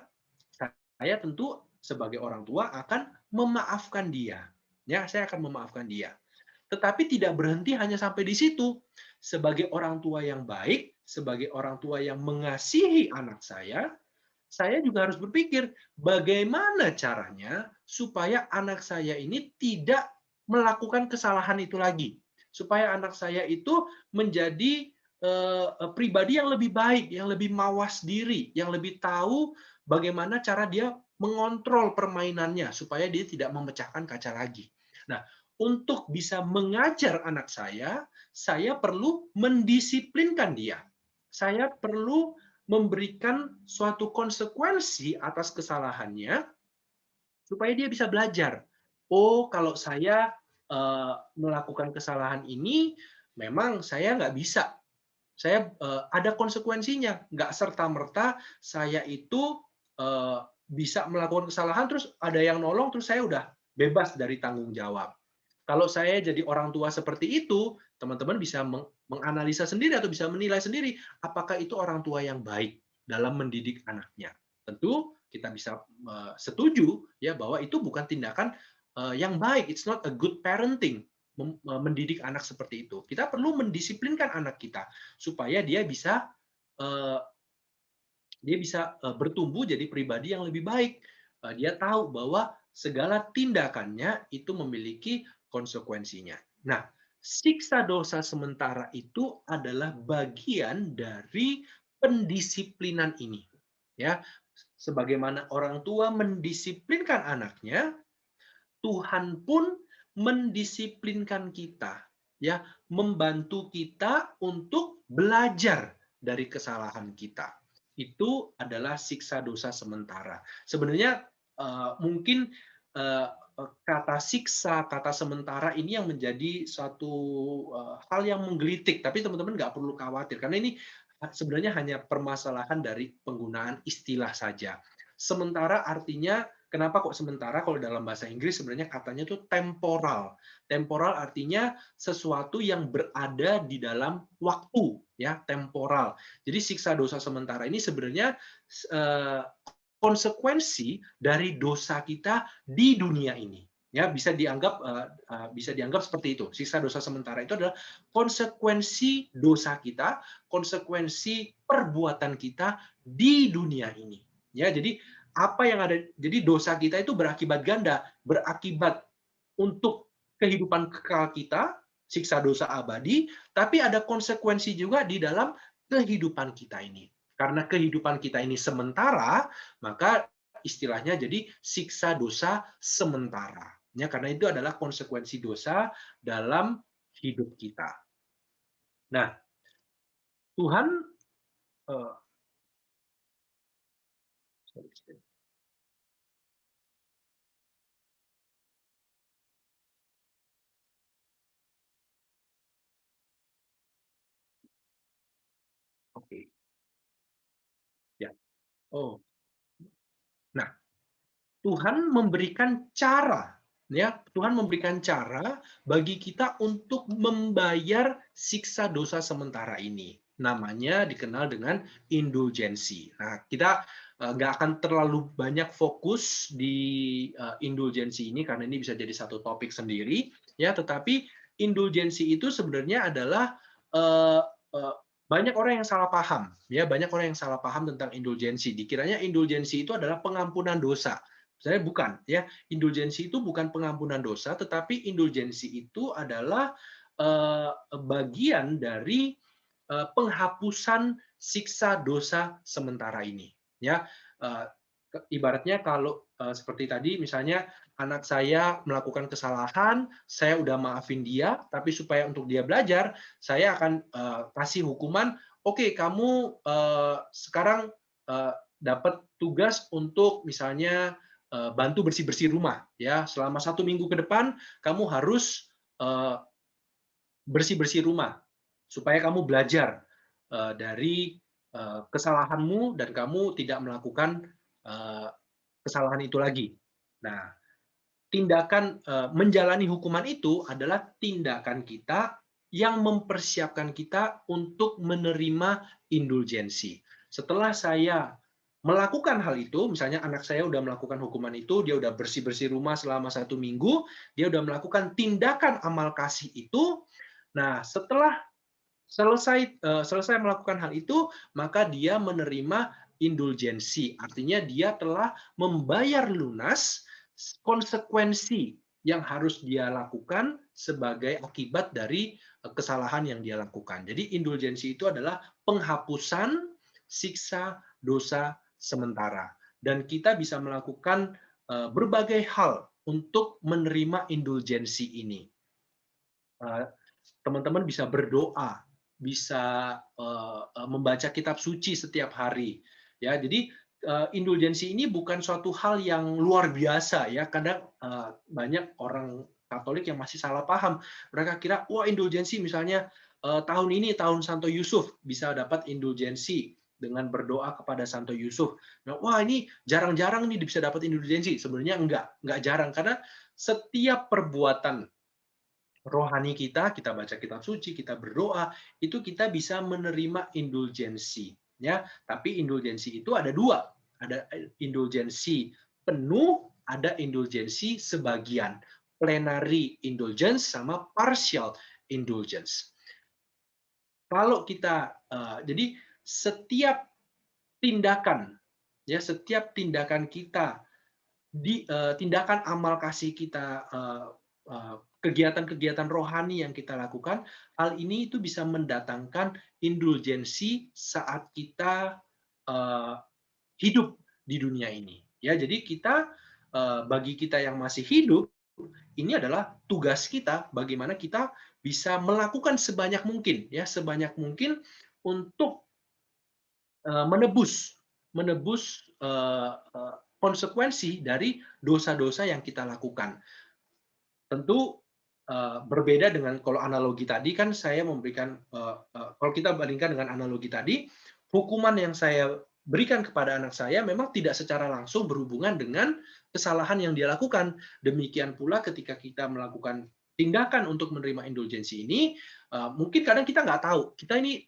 saya tentu sebagai orang tua akan memaafkan dia. Ya, saya akan memaafkan dia. Tetapi tidak berhenti hanya sampai di situ. Sebagai orang tua yang baik, sebagai orang tua yang mengasihi anak saya juga harus berpikir bagaimana caranya supaya anak saya ini tidak melakukan kesalahan itu lagi. Supaya anak saya itu menjadi pribadi yang lebih baik, yang lebih mawas diri, yang lebih tahu bagaimana cara dia mengontrol permainannya supaya dia tidak memecahkan kaca lagi. Nah, untuk bisa mengajar anak saya perlu mendisiplinkan dia. Saya perlu memberikan suatu konsekuensi atas kesalahannya supaya dia bisa belajar. Oh, kalau saya melakukan kesalahan ini, memang saya nggak bisa. Saya ada konsekuensinya. Nggak serta-merta saya itu bisa melakukan kesalahan, terus ada yang nolong, terus saya udah bebas dari tanggung jawab. Kalau saya jadi orang tua seperti itu, teman-teman bisa menganalisa sendiri atau bisa menilai sendiri apakah itu orang tua yang baik dalam mendidik anaknya. Tentu kita bisa setuju ya bahwa itu bukan tindakan yang baik. It's not a good parenting mendidik anak seperti itu. Kita perlu mendisiplinkan anak kita supaya dia bisa bertumbuh jadi pribadi yang lebih baik. Dia tahu bahwa segala tindakannya itu memiliki konsekuensinya. Nah, siksa dosa sementara itu adalah bagian dari pendisiplinan ini. Ya, sebagaimana orang tua mendisiplinkan anaknya, Tuhan pun mendisiplinkan kita, ya, membantu kita untuk belajar dari kesalahan kita. Itu adalah siksa dosa sementara. Sebenarnya mungkin kata siksa, kata sementara ini yang menjadi suatu hal yang menggelitik, tapi teman-teman nggak perlu khawatir, karena ini sebenarnya hanya permasalahan dari penggunaan istilah saja. Sementara artinya Kenapa kok sementara? Kalau dalam bahasa Inggris sebenarnya katanya itu temporal. Temporal artinya sesuatu yang berada di dalam waktu, ya, temporal. Jadi siksa dosa sementara ini sebenarnya konsekuensi dari dosa kita di dunia ini. Ya, bisa dianggap seperti itu. Siksa dosa sementara itu adalah konsekuensi dosa kita, konsekuensi perbuatan kita di dunia ini. Ya, jadi apa yang ada, jadi dosa kita itu berakibat ganda, berakibat untuk kehidupan kekal kita, siksa dosa abadi, tapi ada konsekuensi juga di dalam kehidupan kita ini. Karena kehidupan kita ini sementara, maka istilahnya jadi siksa dosa sementara. Ya, karena itu adalah konsekuensi dosa dalam hidup kita. Nah, Tuhan Oke. Ya. Oh. Nah, Tuhan memberikan cara, ya. Tuhan memberikan cara bagi kita untuk membayar siksa dosa sementara ini. Namanya dikenal dengan indulgensi. Nah, kita nggak akan terlalu banyak fokus di indulgensi ini karena ini bisa jadi satu topik sendiri, ya. Tetapi indulgensi itu sebenarnya adalah banyak orang yang salah paham, ya, banyak orang yang salah paham tentang indulgensi. Dikiranya indulgensi itu adalah pengampunan dosa. Sebenarnya bukan, ya. Indulgensi itu bukan pengampunan dosa, tetapi indulgensi itu adalah bagian dari penghapusan siksa dosa sementara ini, ya. Ibaratnya kalau seperti tadi, misalnya anak saya melakukan kesalahan, saya udah maafin dia, tapi supaya untuk dia belajar, saya akan kasih hukuman. Oke, kamu sekarang dapat tugas untuk misalnya bantu bersih-bersih rumah, ya. Selama 1 minggu ke depan, kamu harus bersih-bersih rumah supaya kamu belajar dari kesalahanmu dan kamu tidak melakukan kesalahan itu lagi. Nah, tindakan menjalani hukuman itu adalah tindakan kita yang mempersiapkan kita untuk menerima indulgensi. Setelah saya melakukan hal itu, misalnya anak saya udah melakukan hukuman itu, dia udah bersih-bersih rumah selama 1 minggu, dia udah melakukan tindakan amal kasih itu. Nah, setelah selesai melakukan hal itu, maka dia menerima indulgensi. Artinya dia telah membayar lunas konsekuensi yang harus dia lakukan sebagai akibat dari kesalahan yang dia lakukan. Jadi indulgensi itu adalah penghapusan siksa dosa sementara. Dan kita bisa melakukan berbagai hal untuk menerima indulgensi ini. Teman-teman bisa berdoa, bisa membaca kitab suci setiap hari, ya. Jadi indulgensi ini bukan suatu hal yang luar biasa, ya. Kadang banyak orang Katolik yang masih salah paham. Mereka kira, wah, indulgensi misalnya tahun ini tahun Santo Yusuf bisa dapat indulgensi dengan berdoa kepada Santo Yusuf. Nah, wah, ini jarang-jarang nih bisa dapat indulgensi. Sebenarnya enggak jarang, karena setiap perbuatan rohani kita baca kitab suci, kita berdoa, itu kita bisa menerima indulgensi, ya. Tapi indulgensi itu ada 2. Ada indulgensi penuh, ada indulgensi sebagian. Plenary indulgence sama partial indulgence. Kalau kita jadi setiap tindakan, ya, setiap tindakan kita tindakan amal kasih kita, kegiatan-kegiatan rohani yang kita lakukan, hal ini itu bisa mendatangkan indulgensi saat kita hidup di dunia ini. Ya, jadi kita bagi kita yang masih hidup, ini adalah tugas kita bagaimana kita bisa melakukan sebanyak mungkin, ya, sebanyak mungkin untuk menebus konsekuensi dari dosa-dosa yang kita lakukan. Tentu berbeda dengan kalau analogi tadi, kan saya memberikan kalau kita bandingkan dengan analogi tadi, hukuman yang saya berikan kepada anak saya memang tidak secara langsung berhubungan dengan kesalahan yang dia lakukan. Demikian pula ketika kita melakukan tindakan untuk menerima indulgensi ini, mungkin kadang kita nggak tahu, kita ini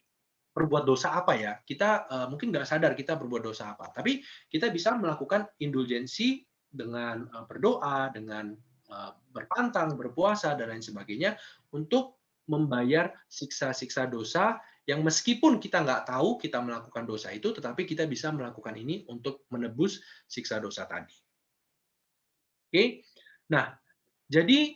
berbuat dosa apa ya. Kita mungkin nggak sadar kita berbuat dosa apa. Tapi kita bisa melakukan indulgensi dengan berdoa, dengan berpantang, berpuasa, dan lain sebagainya untuk membayar siksa-siksa dosa yang meskipun kita nggak tahu kita melakukan dosa itu, tetapi kita bisa melakukan ini untuk menebus siksa dosa tadi. Oke, nah jadi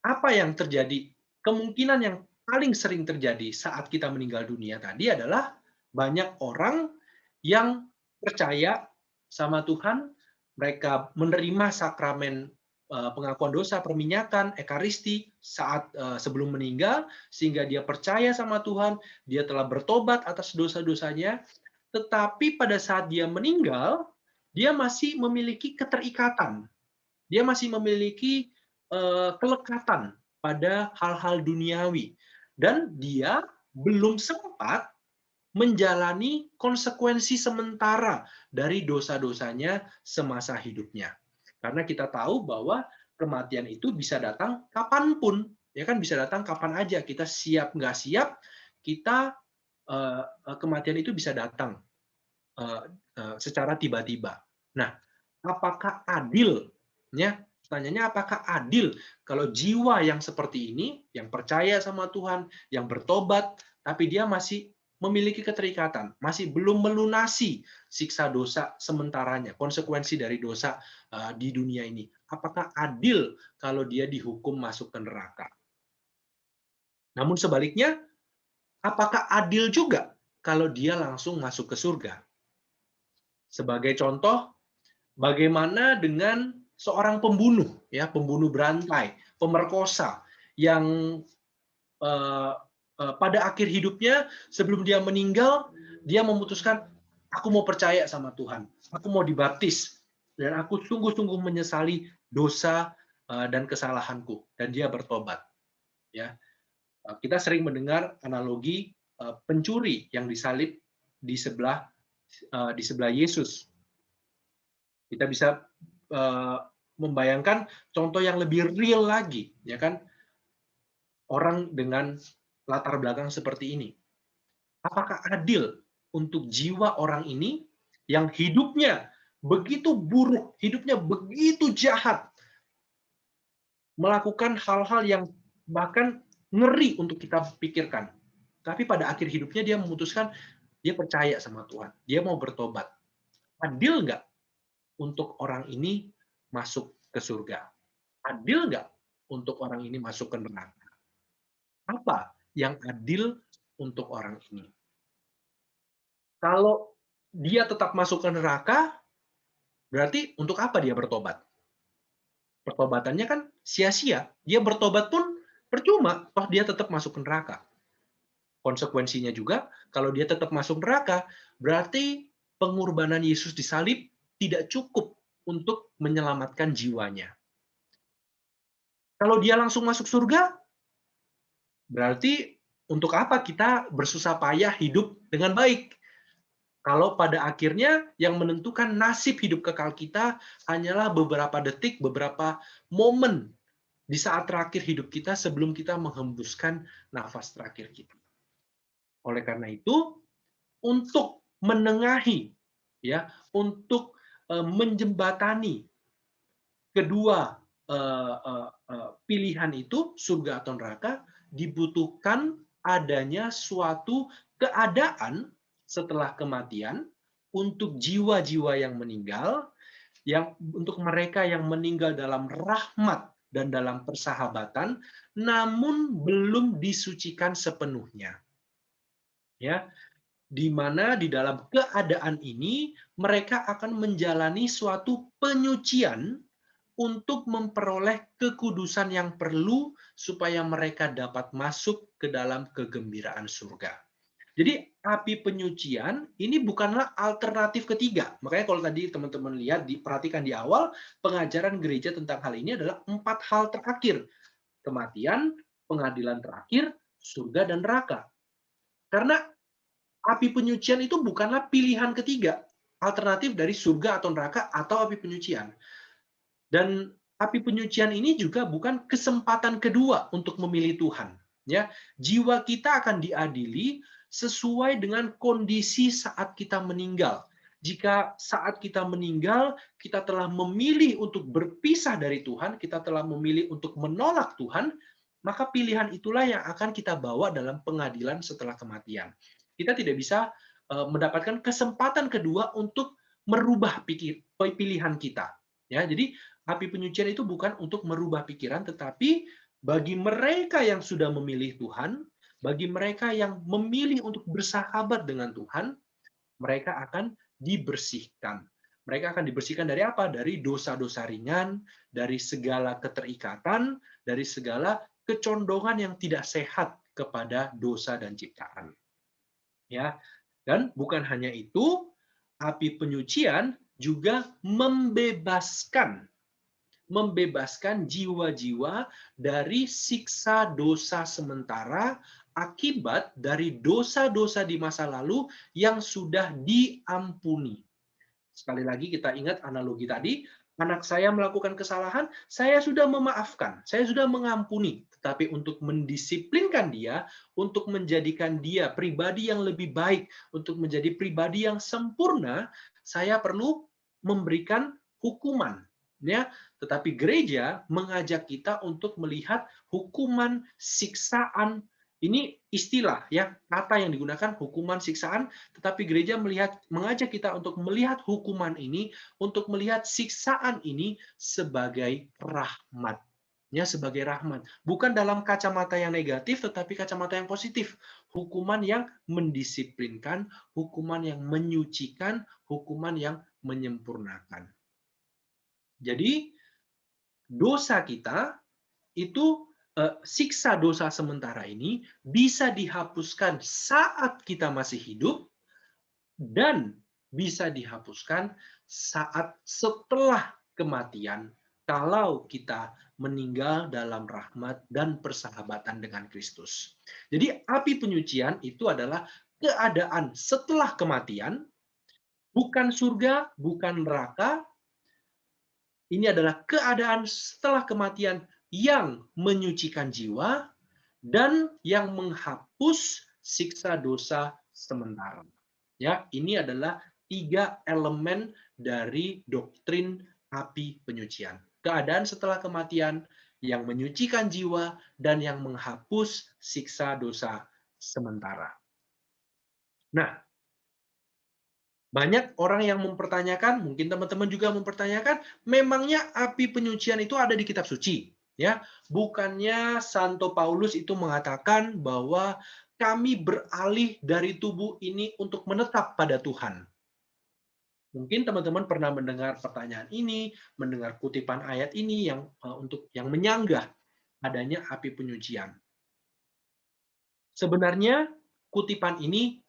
apa yang terjadi? Kemungkinan yang paling sering terjadi saat kita meninggal dunia tadi adalah banyak orang yang percaya sama Tuhan, mereka menerima sakramen pengakuan dosa, perminyakan, ekaristi saat sebelum meninggal, sehingga dia percaya sama Tuhan, dia telah bertobat atas dosa-dosanya, tetapi pada saat dia meninggal, dia masih memiliki keterikatan, dia masih memiliki kelekatan pada hal-hal duniawi, dan dia belum sempat menjalani konsekuensi sementara dari dosa-dosanya semasa hidupnya. Karena kita tahu bahwa kematian itu bisa datang kapanpun, ya kan, bisa datang kapan aja. Kita siap nggak siap, kita kematian itu bisa datang secara tiba-tiba. Nah, apakah adil? Ya, pertanyaannya apakah adil kalau jiwa yang seperti ini, yang percaya sama Tuhan, yang bertobat, tapi dia masih memiliki keterikatan, masih belum melunasi siksa dosa sementaranya, konsekuensi dari dosa di dunia ini. Apakah adil kalau dia dihukum masuk ke neraka? Namun sebaliknya, apakah adil juga kalau dia langsung masuk ke surga? Sebagai contoh, bagaimana dengan seorang pembunuh, ya, pembunuh berantai, pemerkosa yang pada akhir hidupnya, sebelum dia meninggal, dia memutuskan, aku mau percaya sama Tuhan, aku mau dibaptis, dan aku sungguh-sungguh menyesali dosa dan kesalahanku, dan dia bertobat. Ya, kita sering mendengar analogi pencuri yang disalib di sebelah Yesus. Kita bisa membayangkan contoh yang lebih real lagi, ya kan? Orang dengan latar belakang seperti ini. Apakah adil untuk jiwa orang ini yang hidupnya begitu buruk, hidupnya begitu jahat, melakukan hal-hal yang bahkan ngeri untuk kita pikirkan. Tapi pada akhir hidupnya dia memutuskan, dia percaya sama Tuhan, dia mau bertobat. Adil nggak untuk orang ini masuk ke surga? Adil nggak untuk orang ini masuk ke neraka? Apa yang adil untuk orang ini? Kalau dia tetap masuk ke neraka, berarti untuk apa dia bertobat? Pertobatannya kan sia-sia. Dia bertobat pun percuma, toh dia tetap masuk ke neraka. Konsekuensinya juga, kalau dia tetap masuk neraka, berarti pengorbanan Yesus disalib tidak cukup untuk menyelamatkan jiwanya. Kalau dia langsung masuk surga, berarti untuk apa kita bersusah payah hidup dengan baik? Kalau pada akhirnya yang menentukan nasib hidup kekal kita hanyalah beberapa detik, beberapa momen di saat terakhir hidup kita sebelum kita menghembuskan nafas terakhir kita. Oleh karena itu, untuk menengahi, ya, untuk menjembatani kedua pilihan itu, surga atau neraka, dibutuhkan adanya suatu keadaan setelah kematian untuk jiwa-jiwa yang meninggal, yang untuk mereka yang meninggal dalam rahmat dan dalam persahabatan, namun belum disucikan sepenuhnya. Ya, di mana di dalam keadaan ini mereka akan menjalani suatu penyucian untuk memperoleh kekudusan yang perlu supaya mereka dapat masuk ke dalam kegembiraan surga. Jadi api penyucian ini bukanlah alternatif ketiga. Makanya kalau tadi teman-teman lihat, diperhatikan di awal, pengajaran gereja tentang hal ini adalah 4 hal terakhir. Kematian, pengadilan terakhir, surga, dan neraka. Karena api penyucian itu bukanlah pilihan ketiga, alternatif dari surga atau neraka atau api penyucian. Dan api penyucian ini juga bukan kesempatan kedua untuk memilih Tuhan. Ya, jiwa kita akan diadili sesuai dengan kondisi saat kita meninggal. Jika saat kita meninggal, kita telah memilih untuk berpisah dari Tuhan, kita telah memilih untuk menolak Tuhan, maka pilihan itulah yang akan kita bawa dalam pengadilan setelah kematian. Kita tidak bisa mendapatkan kesempatan kedua untuk merubah pilihan kita. Ya, jadi api penyucian itu bukan untuk merubah pikiran, tetapi bagi mereka yang sudah memilih Tuhan, bagi mereka yang memilih untuk bersahabat dengan Tuhan, mereka akan dibersihkan. Mereka akan dibersihkan dari apa? Dari dosa-dosa ringan, dari segala keterikatan, dari segala kecondongan yang tidak sehat kepada dosa dan ciptaan. Ya, dan bukan hanya itu, api penyucian juga membebaskan jiwa-jiwa dari siksa dosa sementara akibat dari dosa-dosa di masa lalu yang sudah diampuni. Sekali lagi kita ingat analogi tadi, anak saya melakukan kesalahan, saya sudah memaafkan, saya sudah mengampuni. Tetapi untuk mendisiplinkan dia, untuk menjadikan dia pribadi yang lebih baik, untuk menjadi pribadi yang sempurna, saya perlu memberikan hukuman. Ya, tetapi gereja mengajak kita untuk melihat hukuman siksaan. Ini istilah ya, kata yang digunakan hukuman siksaan, tetapi gereja mengajak kita untuk melihat hukuman ini, untuk melihat siksaan ini sebagai rahmat. Ya, sebagai rahmat. Bukan dalam kacamata yang negatif, tetapi kacamata yang positif. Hukuman yang mendisiplinkan, hukuman yang menyucikan, hukuman yang menyempurnakan. Jadi, dosa kita itu, siksa dosa sementara ini bisa dihapuskan saat kita masih hidup dan bisa dihapuskan saat setelah kematian kalau kita meninggal dalam rahmat dan persahabatan dengan Kristus. Jadi api penyucian itu adalah keadaan setelah kematian, bukan surga, bukan neraka. Ini adalah keadaan setelah kematian yang menyucikan jiwa dan yang menghapus siksa dosa sementara. Ya, ini adalah 3 elemen dari doktrin api penyucian. Keadaan setelah kematian yang menyucikan jiwa dan yang menghapus siksa dosa sementara. Nah, banyak orang yang mempertanyakan, mungkin teman-teman juga mempertanyakan, memangnya api penyucian itu ada di kitab suci? Ya, bukannya Santo Paulus itu mengatakan bahwa kami beralih dari tubuh ini untuk menetap pada Tuhan. Mungkin teman-teman pernah mendengar pertanyaan ini, mendengar kutipan ayat ini yang menyanggah adanya api penyucian. Sebenarnya kutipan ini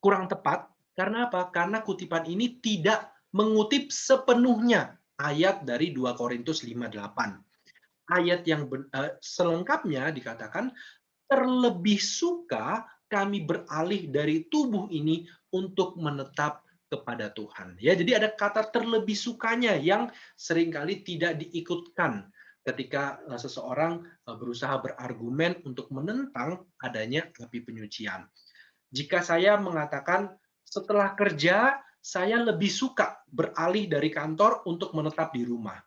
kurang tepat. Karena apa? Karena kutipan ini tidak mengutip sepenuhnya ayat dari 2 Korintus 5:8. Ayat yang selengkapnya dikatakan, terlebih suka kami beralih dari tubuh ini untuk menetap kepada Tuhan. Ya, jadi ada kata terlebih sukanya yang seringkali tidak diikutkan ketika seseorang berusaha berargumen untuk menentang adanya api penyucian. Jika saya mengatakan setelah kerja, saya lebih suka beralih dari kantor untuk menetap di rumah.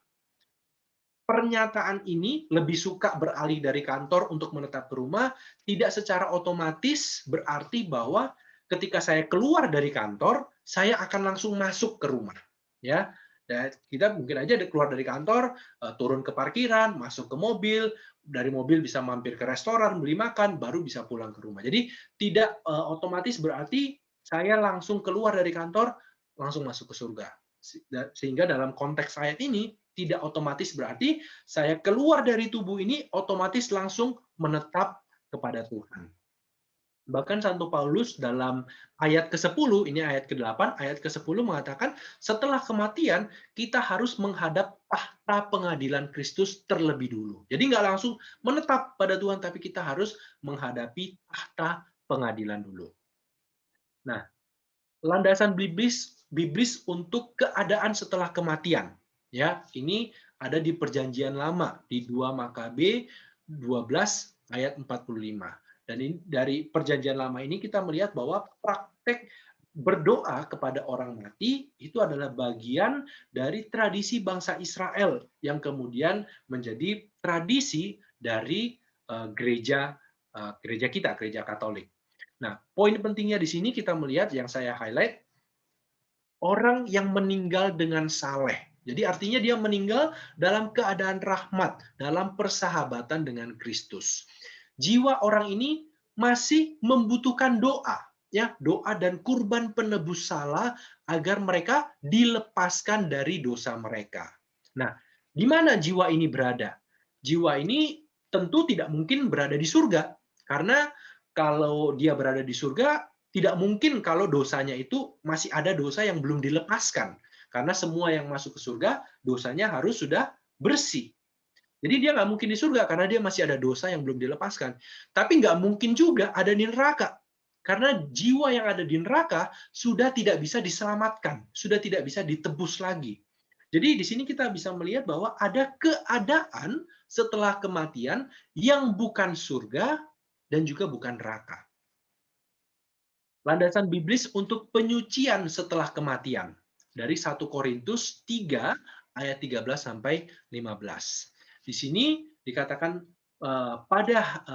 Pernyataan ini, lebih suka beralih dari kantor untuk menetap di rumah, tidak secara otomatis berarti bahwa ketika saya keluar dari kantor, saya akan langsung masuk ke rumah. Ya, dan kita mungkin aja keluar dari kantor, turun ke parkiran, masuk ke mobil, dari mobil bisa mampir ke restoran, beli makan, baru bisa pulang ke rumah. Jadi tidak otomatis berarti saya langsung keluar dari kantor, langsung masuk ke surga. Sehingga dalam konteks ayat ini, tidak otomatis berarti saya keluar dari tubuh ini, otomatis langsung menetap kepada Tuhan. Bahkan Santo Paulus dalam ayat ke-10, ini ayat ke-8, ayat ke-10 mengatakan, setelah kematian, kita harus menghadap tahta pengadilan Kristus terlebih dulu. Jadi nggak langsung menetap pada Tuhan, tapi kita harus menghadapi tahta pengadilan dulu. Nah, landasan biblis untuk keadaan setelah kematian. Ya, ini ada di Perjanjian Lama di 2 Makabe 12 ayat 45. Dan ini, dari Perjanjian Lama ini kita melihat bahwa praktek berdoa kepada orang mati itu adalah bagian dari tradisi bangsa Israel yang kemudian menjadi tradisi dari gereja kita, gereja Katolik. Nah, poin pentingnya di sini kita melihat yang saya highlight, orang yang meninggal dengan saleh. Jadi artinya dia meninggal dalam keadaan rahmat, dalam persahabatan dengan Kristus. Jiwa orang ini masih membutuhkan doa, ya, doa dan kurban penebus salah agar mereka dilepaskan dari dosa mereka. Nah, di mana jiwa ini berada? Jiwa ini tentu tidak mungkin berada di surga, karena kalau dia berada di surga, tidak mungkin kalau dosanya itu masih ada dosa yang belum dilepaskan. Karena semua yang masuk ke surga, dosanya harus sudah bersih. Jadi dia nggak mungkin di surga karena dia masih ada dosa yang belum dilepaskan. Tapi nggak mungkin juga ada di neraka. Karena jiwa yang ada di neraka sudah tidak bisa diselamatkan, sudah tidak bisa ditebus lagi. Jadi di sini kita bisa melihat bahwa ada keadaan setelah kematian yang bukan surga dan juga bukan neraka. Landasan biblis untuk penyucian setelah kematian. Dari 1 Korintus 3 ayat 13 sampai 15. Di sini dikatakan pada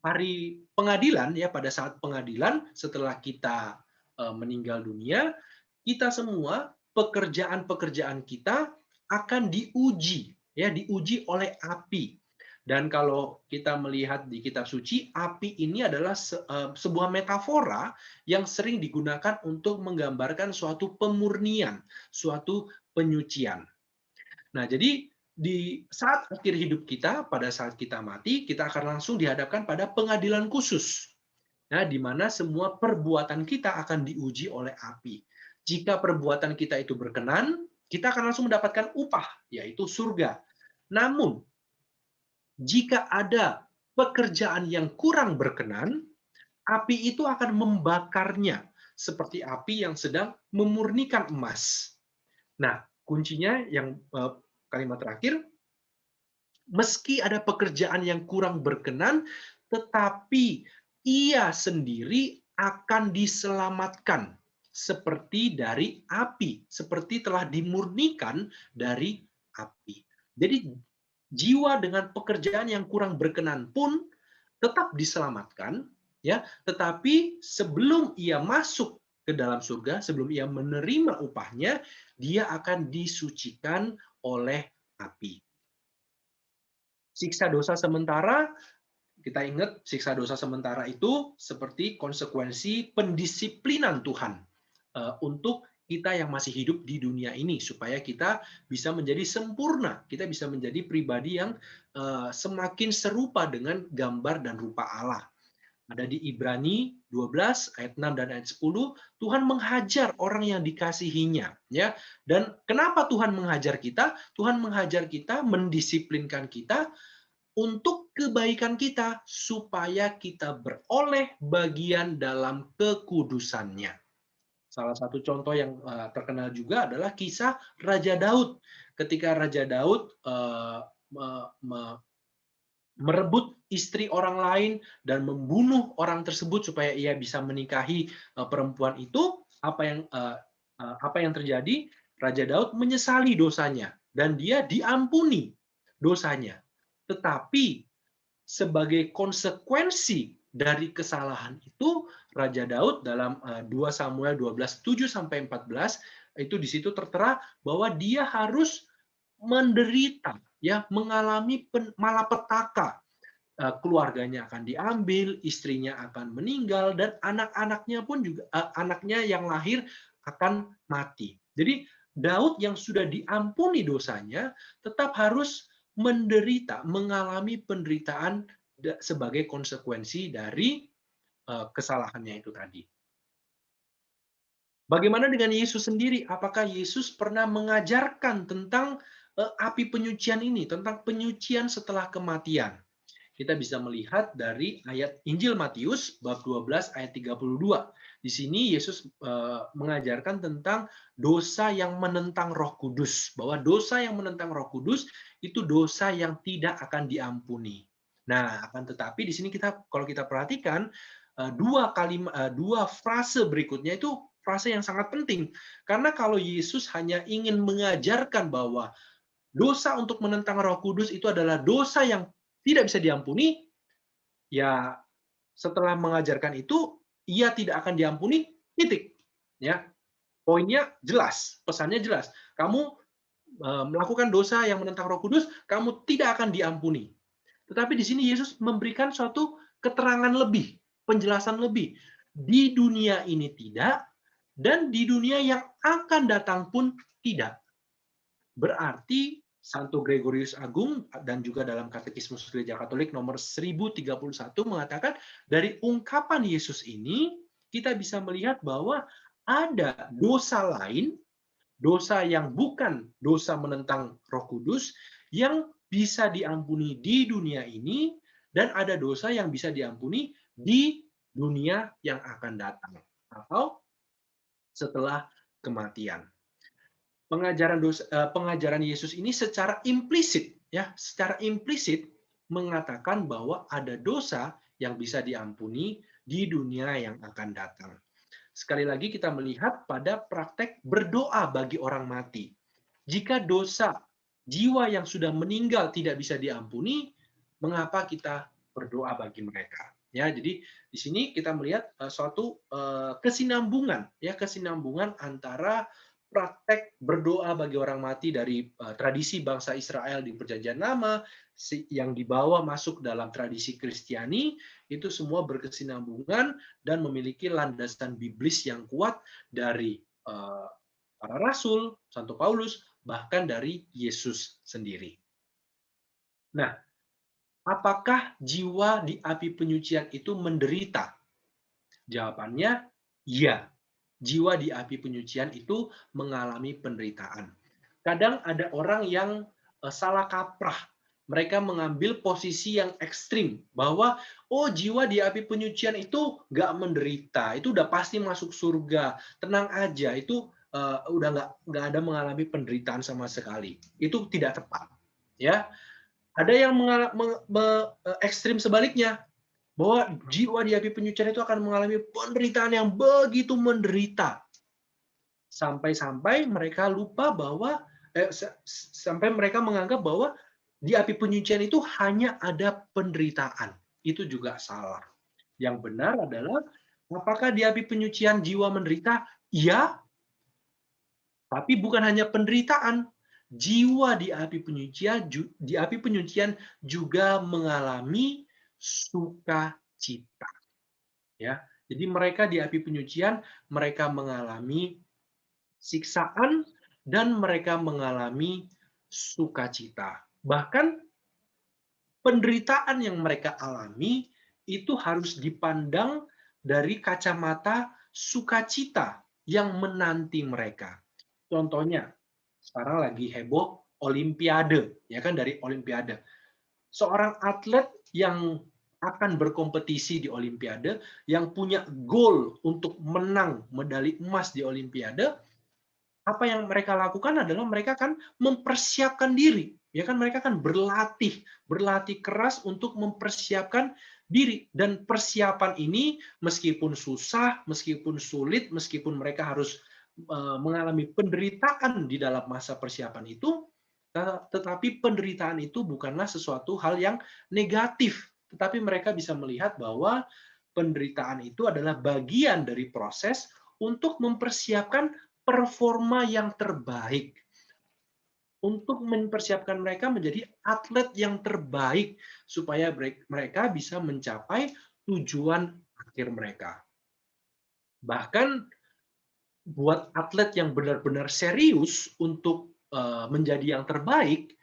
hari pengadilan, ya, pada saat pengadilan setelah kita meninggal dunia, kita semua pekerjaan-pekerjaan kita akan diuji, ya, diuji oleh api. Dan kalau kita melihat di kitab suci, api ini adalah sebuah metafora yang sering digunakan untuk menggambarkan suatu pemurnian, suatu penyucian. Nah, jadi di saat akhir hidup kita, pada saat kita mati, kita akan langsung dihadapkan pada pengadilan khusus. Nah, di mana semua perbuatan kita akan diuji oleh api. Jika perbuatan kita itu berkenan, kita akan langsung mendapatkan upah, yaitu surga. Namun, jika ada pekerjaan yang kurang berkenan, api itu akan membakarnya seperti api yang sedang memurnikan emas. Nah, kuncinya yang kalimat terakhir, meski ada pekerjaan yang kurang berkenan, tetapi ia sendiri akan diselamatkan seperti dari api, seperti telah dimurnikan dari api. Jadi jiwa dengan pekerjaan yang kurang berkenan pun tetap diselamatkan, ya, tetapi sebelum ia masuk ke dalam surga, sebelum ia menerima upahnya, dia akan disucikan oleh api. Siksa dosa sementara, kita ingat siksa dosa sementara itu seperti konsekuensi pendisiplinan Tuhan untuk kita yang masih hidup di dunia ini, supaya kita bisa menjadi sempurna, kita bisa menjadi pribadi yang semakin serupa dengan gambar dan rupa Allah. Ada di Ibrani 12 ayat 6 dan ayat 10, Tuhan menghajar orang yang dikasihinya, ya. Dan kenapa Tuhan menghajar kita? Tuhan menghajar kita, mendisiplinkan kita untuk kebaikan kita, supaya kita beroleh bagian dalam kekudusannya. Salah satu contoh yang terkenal juga adalah kisah Raja Daud. Ketika Raja Daud merebut istri orang lain dan membunuh orang tersebut supaya ia bisa menikahi perempuan itu, apa yang terjadi? Raja Daud menyesali dosanya dan dia diampuni dosanya. Tetapi sebagai konsekuensi dari kesalahan itu, Raja Daud dalam 2 Samuel 12, 7-14, itu di situ tertera bahwa dia harus menderita, ya, mengalami malapetaka. Keluarganya akan diambil, istrinya akan meninggal, dan anak-anaknya pun juga, anaknya yang lahir akan mati. Jadi Daud yang sudah diampuni dosanya tetap harus menderita, mengalami penderitaan sebagai konsekuensi dari kesalahannya itu tadi. Bagaimana dengan Yesus sendiri? Apakah Yesus pernah mengajarkan tentang api penyucian ini, tentang penyucian setelah kematian? Kita bisa melihat dari ayat Injil Matius bab 12 ayat 32. Di sini Yesus mengajarkan tentang dosa yang menentang Roh Kudus, bahwa dosa yang menentang Roh Kudus itu dosa yang tidak akan diampuni. Nah, akan tetapi di sini kalau kita perhatikan dua frase berikutnya itu frase yang sangat penting. Karena kalau Yesus hanya ingin mengajarkan bahwa dosa untuk menentang Roh Kudus itu adalah dosa yang tidak bisa diampuni, ya setelah mengajarkan itu ia tidak akan diampuni, titik. Ya, poinnya jelas, pesannya jelas. Kamu melakukan dosa yang menentang Roh Kudus, kamu tidak akan diampuni. Tetapi di sini Yesus memberikan suatu keterangan lebih, penjelasan lebih. Di dunia ini tidak, dan di dunia yang akan datang pun tidak. Berarti Santo Gregorius Agung dan juga dalam Katekismus Gereja Katolik nomor 1031 mengatakan dari ungkapan Yesus ini kita bisa melihat bahwa ada dosa lain, dosa yang bukan dosa menentang Roh Kudus yang bisa diampuni di dunia ini dan ada dosa yang bisa diampuni di dunia yang akan datang atau setelah kematian. Pengajaran Yesus ini secara implisit mengatakan bahwa ada dosa yang bisa diampuni di dunia yang akan datang. Sekali lagi kita melihat pada praktek berdoa bagi orang mati. Jika dosa jiwa yang sudah meninggal tidak bisa diampuni, mengapa kita berdoa bagi mereka? Ya, jadi di sini kita melihat suatu kesinambungan antara praktek berdoa bagi orang mati dari tradisi bangsa Israel di Perjanjian Lama yang dibawa masuk dalam tradisi Kristiani, itu semua berkesinambungan dan memiliki landasan biblis yang kuat dari para rasul, Santo Paulus, bahkan dari Yesus sendiri. Nah, apakah jiwa di api penyucian itu menderita? Jawabannya, iya. Jiwa di api penyucian itu mengalami penderitaan. Kadang ada orang yang salah kaprah. Mereka mengambil posisi yang ekstrim bahwa jiwa di api penyucian itu nggak menderita, itu udah pasti masuk surga, tenang aja, itu udah nggak ada mengalami penderitaan sama sekali. Itu tidak tepat, ya. Ada yang ekstrim sebaliknya, bahwa jiwa di api penyucian itu akan mengalami penderitaan yang begitu menderita. Sampai-sampai mereka lupa bahwa, sampai mereka menganggap bahwa di api penyucian itu hanya ada penderitaan. Itu juga salah. Yang benar adalah, apakah di api penyucian jiwa menderita? Iya, tapi bukan hanya penderitaan. Jiwa di api penyucian juga mengalami sukacita. Ya, jadi mereka di api penyucian, mereka mengalami siksaan dan mereka mengalami sukacita. Bahkan penderitaan yang mereka alami itu harus dipandang dari kacamata sukacita yang menanti mereka. Contohnya, sekarang lagi heboh Olimpiade, ya kan, dari Olimpiade. Seorang atlet yang akan berkompetisi di Olimpiade, yang punya goal untuk menang medali emas di Olimpiade, apa yang mereka lakukan adalah mereka kan mempersiapkan diri, ya kan, mereka kan berlatih keras untuk mempersiapkan diri, dan persiapan ini meskipun susah, meskipun sulit, meskipun mereka harus mengalami penderitaan di dalam masa persiapan itu, tetapi penderitaan itu bukanlah sesuatu hal yang negatif, tetapi mereka bisa melihat bahwa penderitaan itu adalah bagian dari proses untuk mempersiapkan performa yang terbaik, untuk mempersiapkan mereka menjadi atlet yang terbaik, supaya mereka bisa mencapai tujuan akhir mereka. Bahkan buat atlet yang benar-benar serius untuk menjadi yang terbaik,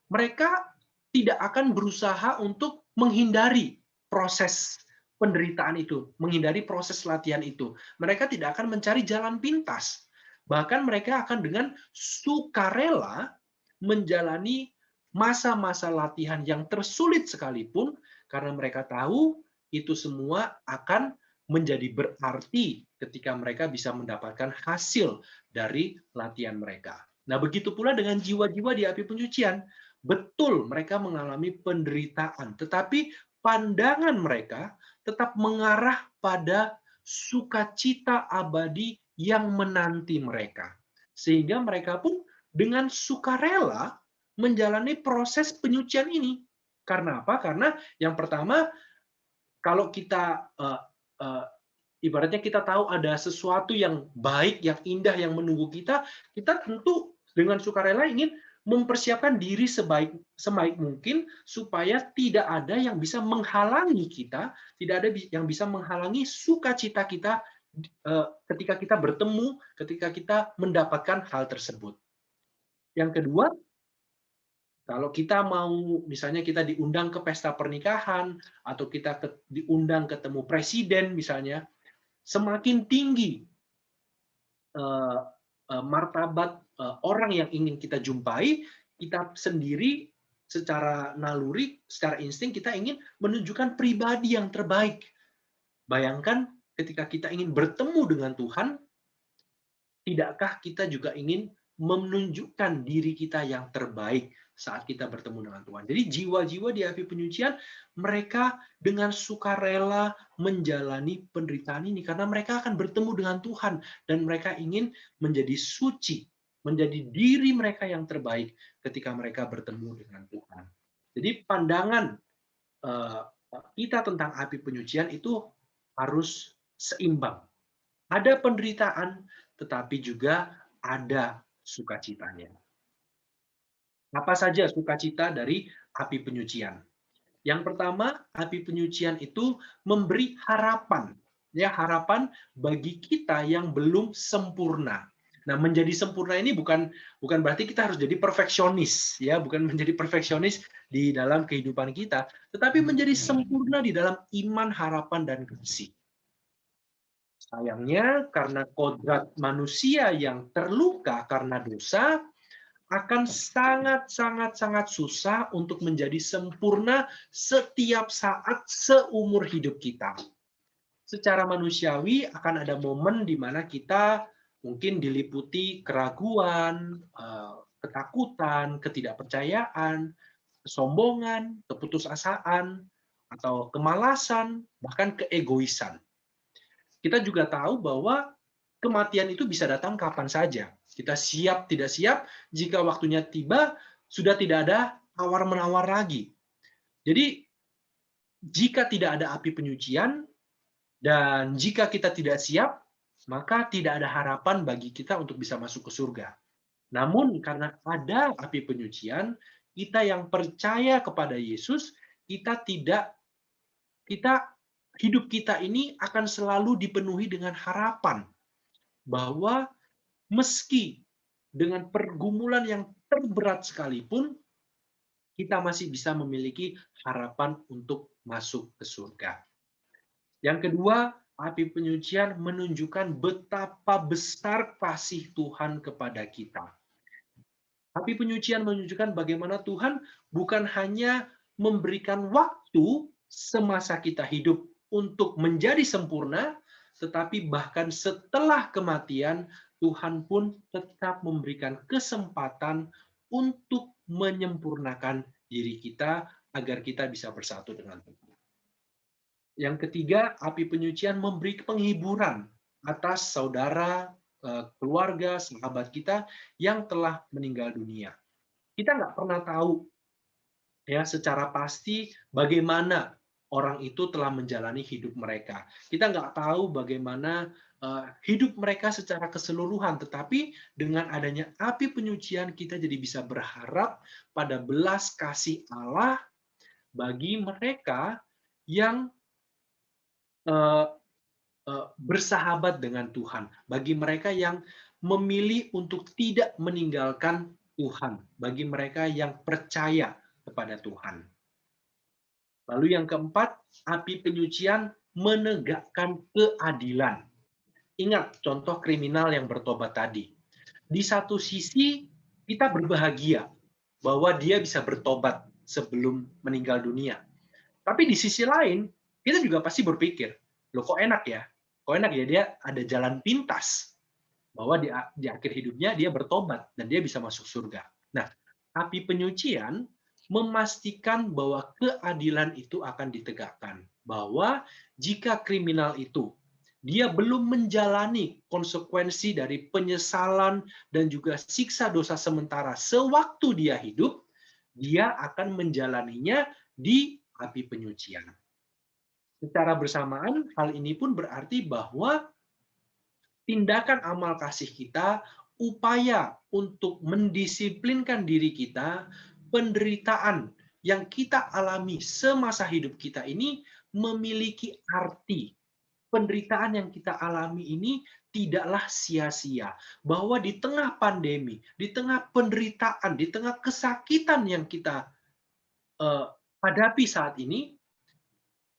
mereka tidak akan berusaha untuk menghindari proses penderitaan itu, menghindari proses latihan itu. Mereka tidak akan mencari jalan pintas. Bahkan mereka akan dengan sukarela menjalani masa-masa latihan yang tersulit sekalipun, karena mereka tahu itu semua akan menjadi berarti ketika mereka bisa mendapatkan hasil dari latihan mereka. Nah, begitu pula dengan jiwa-jiwa di api penyucian. Betul, mereka mengalami penderitaan, tetapi pandangan mereka tetap mengarah pada sukacita abadi yang menanti mereka. Sehingga mereka pun dengan sukarela menjalani proses penyucian ini. Karena apa? Karena yang pertama, kalau kita ibaratnya kita tahu ada sesuatu yang baik, yang indah, yang menunggu kita, kita tentu dengan sukarela ingin mempersiapkan diri sebaik mungkin supaya tidak ada yang bisa menghalangi kita, tidak ada yang bisa menghalangi sukacita kita ketika kita bertemu, ketika kita mendapatkan hal tersebut. Yang kedua, kalau kita mau, misalnya kita diundang ke pesta pernikahan, atau kita diundang ketemu presiden misalnya, semakin tinggi martabat orang yang ingin kita jumpai, kita sendiri secara naluri, secara insting kita ingin menunjukkan pribadi yang terbaik. Bayangkan ketika kita ingin bertemu dengan Tuhan, tidakkah kita juga ingin menunjukkan diri kita yang terbaik saat kita bertemu dengan Tuhan. Jadi jiwa-jiwa di api penyucian, mereka dengan sukarela menjalani penderitaan ini karena mereka akan bertemu dengan Tuhan dan mereka ingin menjadi suci, menjadi diri mereka yang terbaik ketika mereka bertemu dengan Tuhan. Jadi pandangan kita tentang api penyucian itu harus seimbang. Ada penderitaan, tetapi juga ada sukacitanya. Apa saja sukacita dari api penyucian? Yang pertama, api penyucian itu memberi harapan. Ya, harapan bagi kita yang belum sempurna. Nah, menjadi sempurna ini bukan berarti kita harus jadi perfeksionis, ya, bukan menjadi perfeksionis di dalam kehidupan kita, tetapi menjadi sempurna di dalam iman, harapan, dan kasih. Sayangnya, karena kodrat manusia yang terluka karena dosa, akan sangat susah untuk menjadi sempurna setiap saat seumur hidup kita. Secara manusiawi akan ada momen di mana kita mungkin diliputi keraguan, ketakutan, ketidakpercayaan, kesombongan, keputusasaan, atau kemalasan, bahkan keegoisan. Kita juga tahu bahwa kematian itu bisa datang kapan saja. Kita siap, tidak siap, jika waktunya tiba, sudah tidak ada tawar-menawar lagi. Jadi, jika tidak ada api penyucian, dan jika kita tidak siap, maka tidak ada harapan bagi kita untuk bisa masuk ke surga. Namun, karena ada api penyucian, kita yang percaya kepada Yesus, hidup kita ini akan selalu dipenuhi dengan harapan bahwa meski dengan pergumulan yang terberat sekalipun, kita masih bisa memiliki harapan untuk masuk ke surga. Yang kedua, api penyucian menunjukkan betapa besar kasih Tuhan kepada kita. Api penyucian menunjukkan bagaimana Tuhan bukan hanya memberikan waktu semasa kita hidup untuk menjadi sempurna, tetapi bahkan setelah kematian, Tuhan pun tetap memberikan kesempatan untuk menyempurnakan diri kita agar kita bisa bersatu dengan Tuhan. Yang ketiga, api penyucian memberi penghiburan atas saudara, keluarga, sahabat kita yang telah meninggal dunia. Kita nggak pernah tahu ya secara pasti bagaimana orang itu telah menjalani hidup mereka. Kita nggak tahu bagaimana hidup mereka secara keseluruhan, tetapi dengan adanya api penyucian kita jadi bisa berharap pada belas kasih Allah bagi mereka yang bersahabat dengan Tuhan, bagi mereka yang memilih untuk tidak meninggalkan Tuhan, bagi mereka yang percaya kepada Tuhan. Lalu yang keempat, api penyucian menegakkan keadilan. Ingat contoh kriminal yang bertobat tadi. Di satu sisi kita berbahagia bahwa dia bisa bertobat sebelum meninggal dunia. Tapi di sisi lain, kita juga pasti berpikir, loh kok enak ya? kok enak ya, dia ada jalan pintas bahwa di akhir hidupnya dia bertobat dan dia bisa masuk surga. Nah, api penyucian memastikan bahwa keadilan itu akan ditegakkan. Bahwa jika kriminal itu dia belum menjalani konsekuensi dari penyesalan dan juga siksa dosa sementara sewaktu dia hidup, dia akan menjalaninya di api penyucian. Secara bersamaan, hal ini pun berarti bahwa tindakan amal kasih kita, upaya untuk mendisiplinkan diri kita, penderitaan yang kita alami semasa hidup kita ini memiliki arti. Penderitaan yang kita alami ini tidaklah sia-sia. Bahwa di tengah pandemi, di tengah penderitaan, di tengah kesakitan yang kita hadapi saat ini,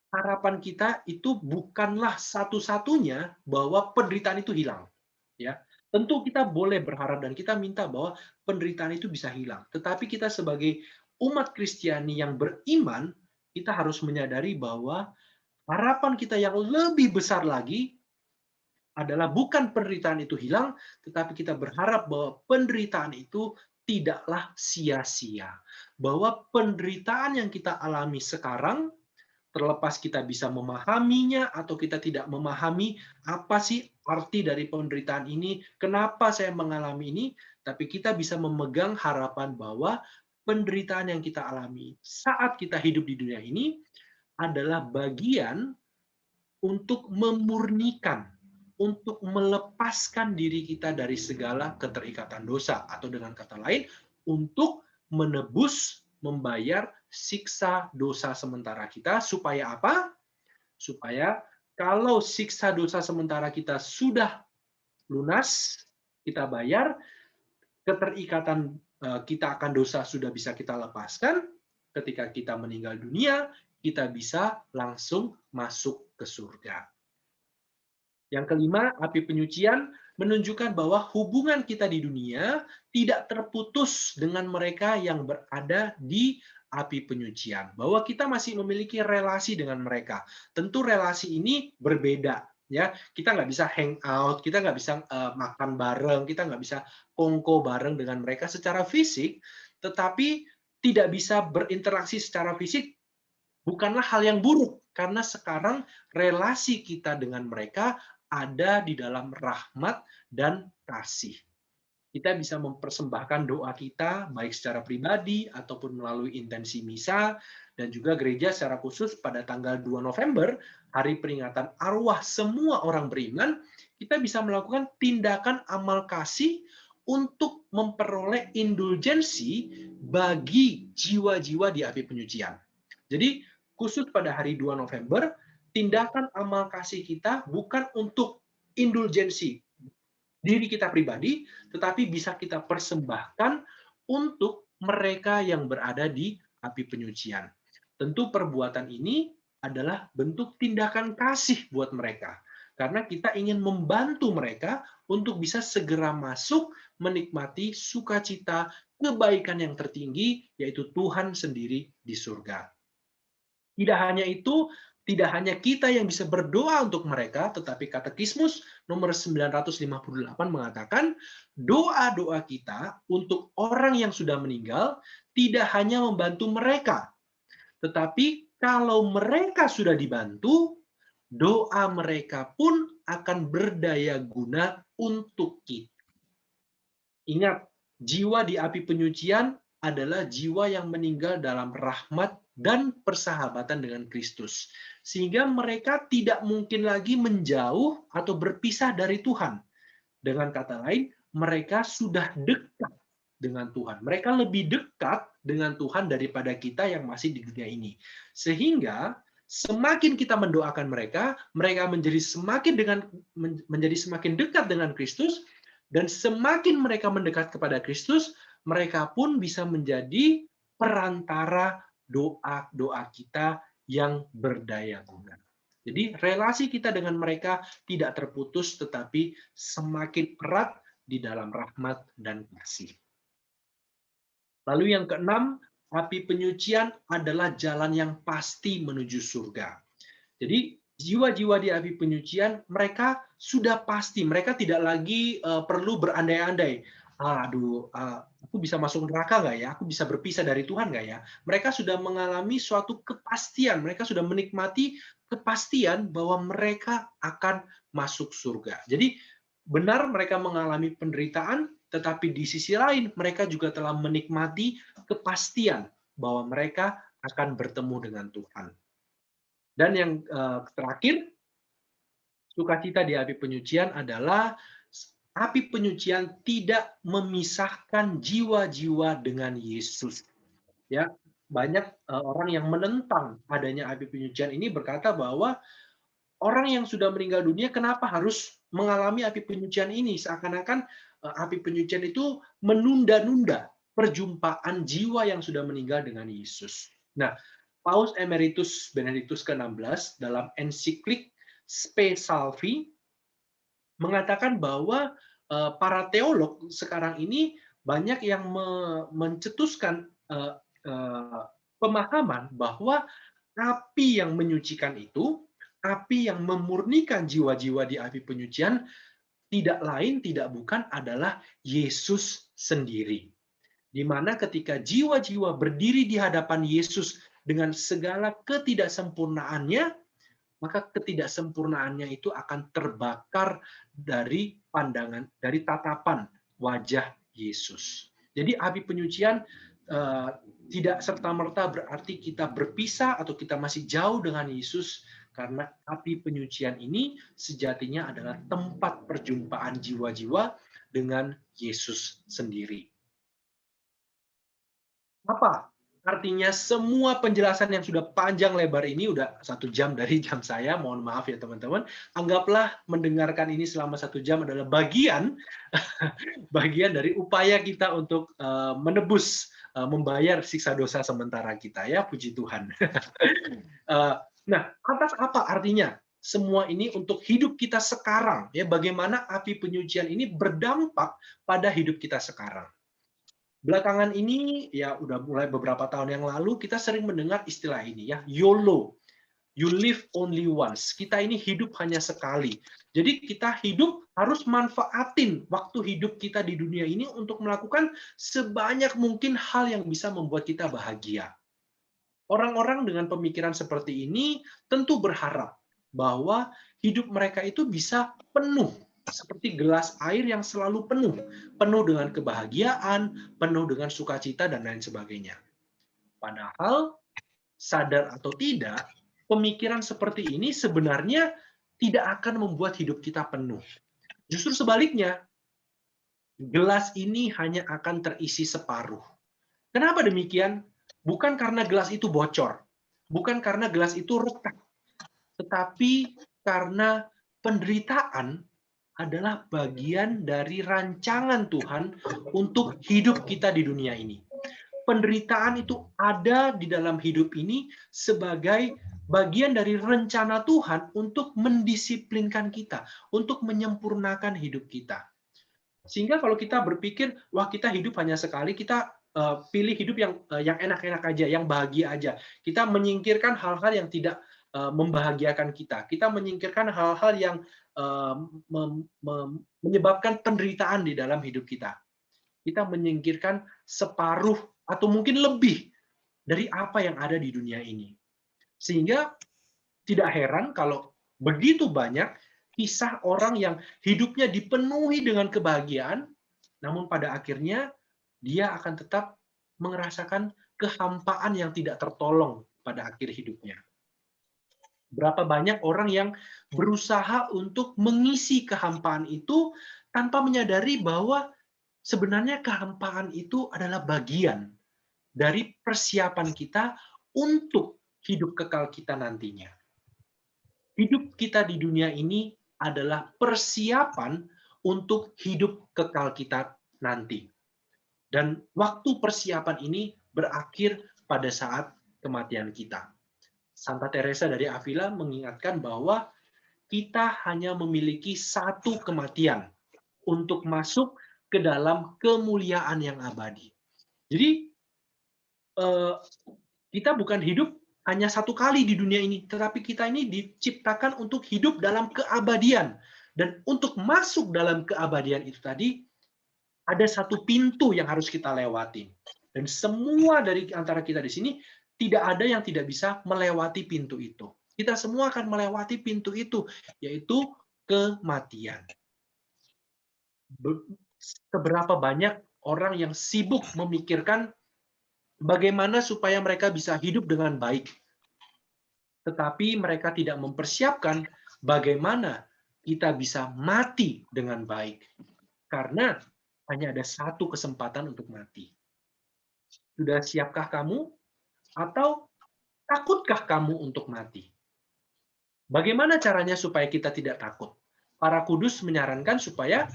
harapan kita itu bukanlah satu-satunya bahwa penderitaan itu hilang. Ya, tentu kita boleh berharap dan kita minta bahwa penderitaan itu bisa hilang. Tetapi kita sebagai umat Kristiani yang beriman, kita harus menyadari bahwa harapan kita yang lebih besar lagi adalah bukan penderitaan itu hilang, tetapi kita berharap bahwa penderitaan itu tidaklah sia-sia. Bahwa penderitaan yang kita alami sekarang, terlepas kita bisa memahaminya atau kita tidak memahami apa sih arti dari penderitaan ini, kenapa saya mengalami ini, tapi kita bisa memegang harapan bahwa penderitaan yang kita alami saat kita hidup di dunia ini adalah bagian untuk memurnikan, untuk melepaskan diri kita dari segala keterikatan dosa, atau dengan kata lain, untuk menebus, membayar siksa dosa sementara kita, supaya apa? Supaya kalau siksa dosa sementara kita sudah lunas, kita bayar, keterikatan kita akan dosa sudah bisa kita lepaskan, ketika kita meninggal dunia, kita bisa langsung masuk ke surga. Yang kelima, api penyucian menunjukkan bahwa hubungan kita di dunia tidak terputus dengan mereka yang berada di api penyucian. Bahwa kita masih memiliki relasi dengan mereka. Tentu relasi ini berbeda. Ya, kita nggak bisa hang out, kita nggak bisa makan bareng, kita nggak bisa kongko bareng dengan mereka secara fisik, tetapi tidak bisa berinteraksi secara fisik bukanlah hal yang buruk, karena sekarang relasi kita dengan mereka ada di dalam rahmat dan kasih. Kita bisa mempersembahkan doa kita, baik secara pribadi ataupun melalui intensi misa, dan juga gereja secara khusus pada tanggal 2 November, hari peringatan arwah semua orang beriman, kita bisa melakukan tindakan amal kasih untuk memperoleh indulgensi bagi jiwa-jiwa di api penyucian. Jadi, khusus pada hari 2 November, tindakan amal kasih kita bukan untuk indulgensi diri kita pribadi, tetapi bisa kita persembahkan untuk mereka yang berada di api penyucian. Tentu perbuatan ini adalah bentuk tindakan kasih buat mereka. Karena kita ingin membantu mereka untuk bisa segera masuk menikmati sukacita, kebaikan yang tertinggi, yaitu Tuhan sendiri di surga. Tidak hanya itu, tidak hanya kita yang bisa berdoa untuk mereka, tetapi Katekismus nomor 958 mengatakan, doa-doa kita untuk orang yang sudah meninggal tidak hanya membantu mereka, tetapi kalau mereka sudah dibantu, doa mereka pun akan berdaya guna untuk kita. Ingat, jiwa di api penyucian adalah jiwa yang meninggal dalam rahmat dan persahabatan dengan Kristus. Sehingga mereka tidak mungkin lagi menjauh atau berpisah dari Tuhan. Dengan kata lain, mereka sudah dekat dengan Tuhan. Mereka lebih dekat dengan Tuhan daripada kita yang masih di dunia ini. Sehingga semakin kita mendoakan mereka, mereka menjadi semakin dekat dengan Kristus, dan semakin mereka mendekat kepada Kristus, mereka pun bisa menjadi perantara doa-doa kita yang berdaya guna. Jadi relasi kita dengan mereka tidak terputus, tetapi semakin erat di dalam rahmat dan kasih. Lalu yang keenam, api penyucian adalah jalan yang pasti menuju surga. Jadi jiwa-jiwa di api penyucian, mereka sudah pasti, mereka tidak lagi perlu berandai-andai. Aduh, aku bisa masuk neraka nggak ya? Aku bisa berpisah dari Tuhan nggak ya? Mereka sudah mengalami suatu kepastian, mereka sudah menikmati kepastian bahwa mereka akan masuk surga. Jadi benar mereka mengalami penderitaan, tetapi di sisi lain mereka juga telah menikmati kepastian bahwa mereka akan bertemu dengan Tuhan. Dan yang terakhir, sukacita di api penyucian adalah api penyucian tidak memisahkan jiwa-jiwa dengan Yesus. Ya, banyak orang yang menentang adanya api penyucian ini berkata bahwa orang yang sudah meninggal dunia kenapa harus mengalami api penyucian ini? Seakan-akan api penyucian itu menunda-nunda perjumpaan jiwa yang sudah meninggal dengan Yesus. Nah, Paus Emeritus Benedictus ke-16 dalam ensiklik Spe Salvi mengatakan bahwa para teolog sekarang ini banyak yang mencetuskan pemahaman bahwa api yang menyucikan itu, api yang memurnikan jiwa-jiwa di api penyucian, tidak lain, tidak bukan adalah Yesus sendiri. Di mana ketika jiwa-jiwa berdiri di hadapan Yesus dengan segala ketidaksempurnaannya, maka ketidaksempurnaannya itu akan terbakar dari pandangan, dari tatapan wajah Yesus. Jadi api penyucian tidak serta-merta berarti kita berpisah atau kita masih jauh dengan Yesus, karena api penyucian ini sejatinya adalah tempat perjumpaan jiwa-jiwa dengan Yesus sendiri. Apa artinya semua penjelasan yang sudah panjang lebar ini, udah 1 jam dari jam saya, mohon maaf ya teman-teman. Anggaplah mendengarkan ini selama 1 jam adalah bagian dari upaya kita untuk menebus, membayar siksa dosa sementara kita, ya, puji Tuhan. Nah, atas apa artinya semua ini untuk hidup kita sekarang, ya, bagaimana api penyucian ini berdampak pada hidup kita sekarang. Belakangan ini, ya udah mulai beberapa tahun yang lalu, kita sering mendengar istilah ini, ya, YOLO. You live only once. Kita ini hidup hanya sekali. Jadi kita hidup harus manfaatin waktu hidup kita di dunia ini untuk melakukan sebanyak mungkin hal yang bisa membuat kita bahagia. Orang-orang dengan pemikiran seperti ini tentu berharap bahwa hidup mereka itu bisa penuh, seperti gelas air yang selalu penuh dengan kebahagiaan, penuh dengan sukacita, dan lain sebagainya. Padahal, sadar atau tidak, pemikiran seperti ini sebenarnya tidak akan membuat hidup kita penuh. Justru sebaliknya, gelas ini hanya akan terisi separuh. Kenapa demikian? Bukan karena gelas itu bocor, bukan karena gelas itu retak, tetapi karena penderitaan adalah bagian dari rancangan Tuhan untuk hidup kita di dunia ini. Penderitaan itu ada di dalam hidup ini sebagai bagian dari rencana Tuhan untuk mendisiplinkan kita, untuk menyempurnakan hidup kita. Sehingga kalau kita berpikir, wah kita hidup hanya sekali, kita pilih hidup yang enak-enak aja, yang bahagia aja. Kita menyingkirkan hal-hal yang tidak membahagiakan kita. Kita menyingkirkan hal-hal yang menyebabkan penderitaan di dalam hidup kita. Kita menyingkirkan separuh atau mungkin lebih dari apa yang ada di dunia ini. Sehingga tidak heran kalau begitu banyak kisah orang yang hidupnya dipenuhi dengan kebahagiaan, namun pada akhirnya dia akan tetap merasakan kehampaan yang tidak tertolong pada akhir hidupnya. Berapa banyak orang yang berusaha untuk mengisi kehampaan itu tanpa menyadari bahwa sebenarnya kehampaan itu adalah bagian dari persiapan kita untuk hidup kekal kita nantinya. Hidup kita di dunia ini adalah persiapan untuk hidup kekal kita nanti. Dan waktu persiapan ini berakhir pada saat kematian kita. Santa Teresa dari Avila mengingatkan bahwa kita hanya memiliki satu kematian untuk masuk ke dalam kemuliaan yang abadi. Jadi kita bukan hidup hanya satu kali di dunia ini, tetapi kita ini diciptakan untuk hidup dalam keabadian. Dan untuk masuk dalam keabadian itu tadi, ada satu pintu yang harus kita lewati. Dan semua dari antara kita di sini, tidak ada yang tidak bisa melewati pintu itu. Kita semua akan melewati pintu itu, yaitu kematian. Seberapa banyak orang yang sibuk memikirkan bagaimana supaya mereka bisa hidup dengan baik. Tetapi mereka tidak mempersiapkan bagaimana kita bisa mati dengan baik. Karena hanya ada satu kesempatan untuk mati. Sudah siapkah kamu? Atau takutkah kamu untuk mati? Bagaimana caranya supaya kita tidak takut? Para kudus menyarankan supaya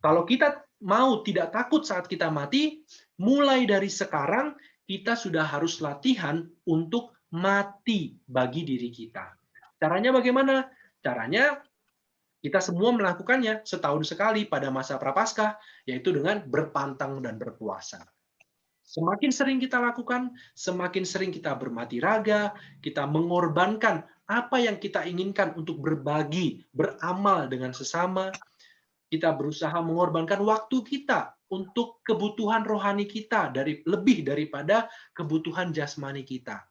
kalau kita mau tidak takut saat kita mati, mulai dari sekarang kita sudah harus latihan untuk mati bagi diri kita. Caranya bagaimana? Caranya kita semua melakukannya setahun sekali pada masa Prapaskah, yaitu dengan berpantang dan berpuasa. Semakin sering kita lakukan, semakin sering kita bermati raga, kita mengorbankan apa yang kita inginkan untuk berbagi, beramal dengan sesama. Kita berusaha mengorbankan waktu kita untuk kebutuhan rohani kita lebih daripada kebutuhan jasmani kita.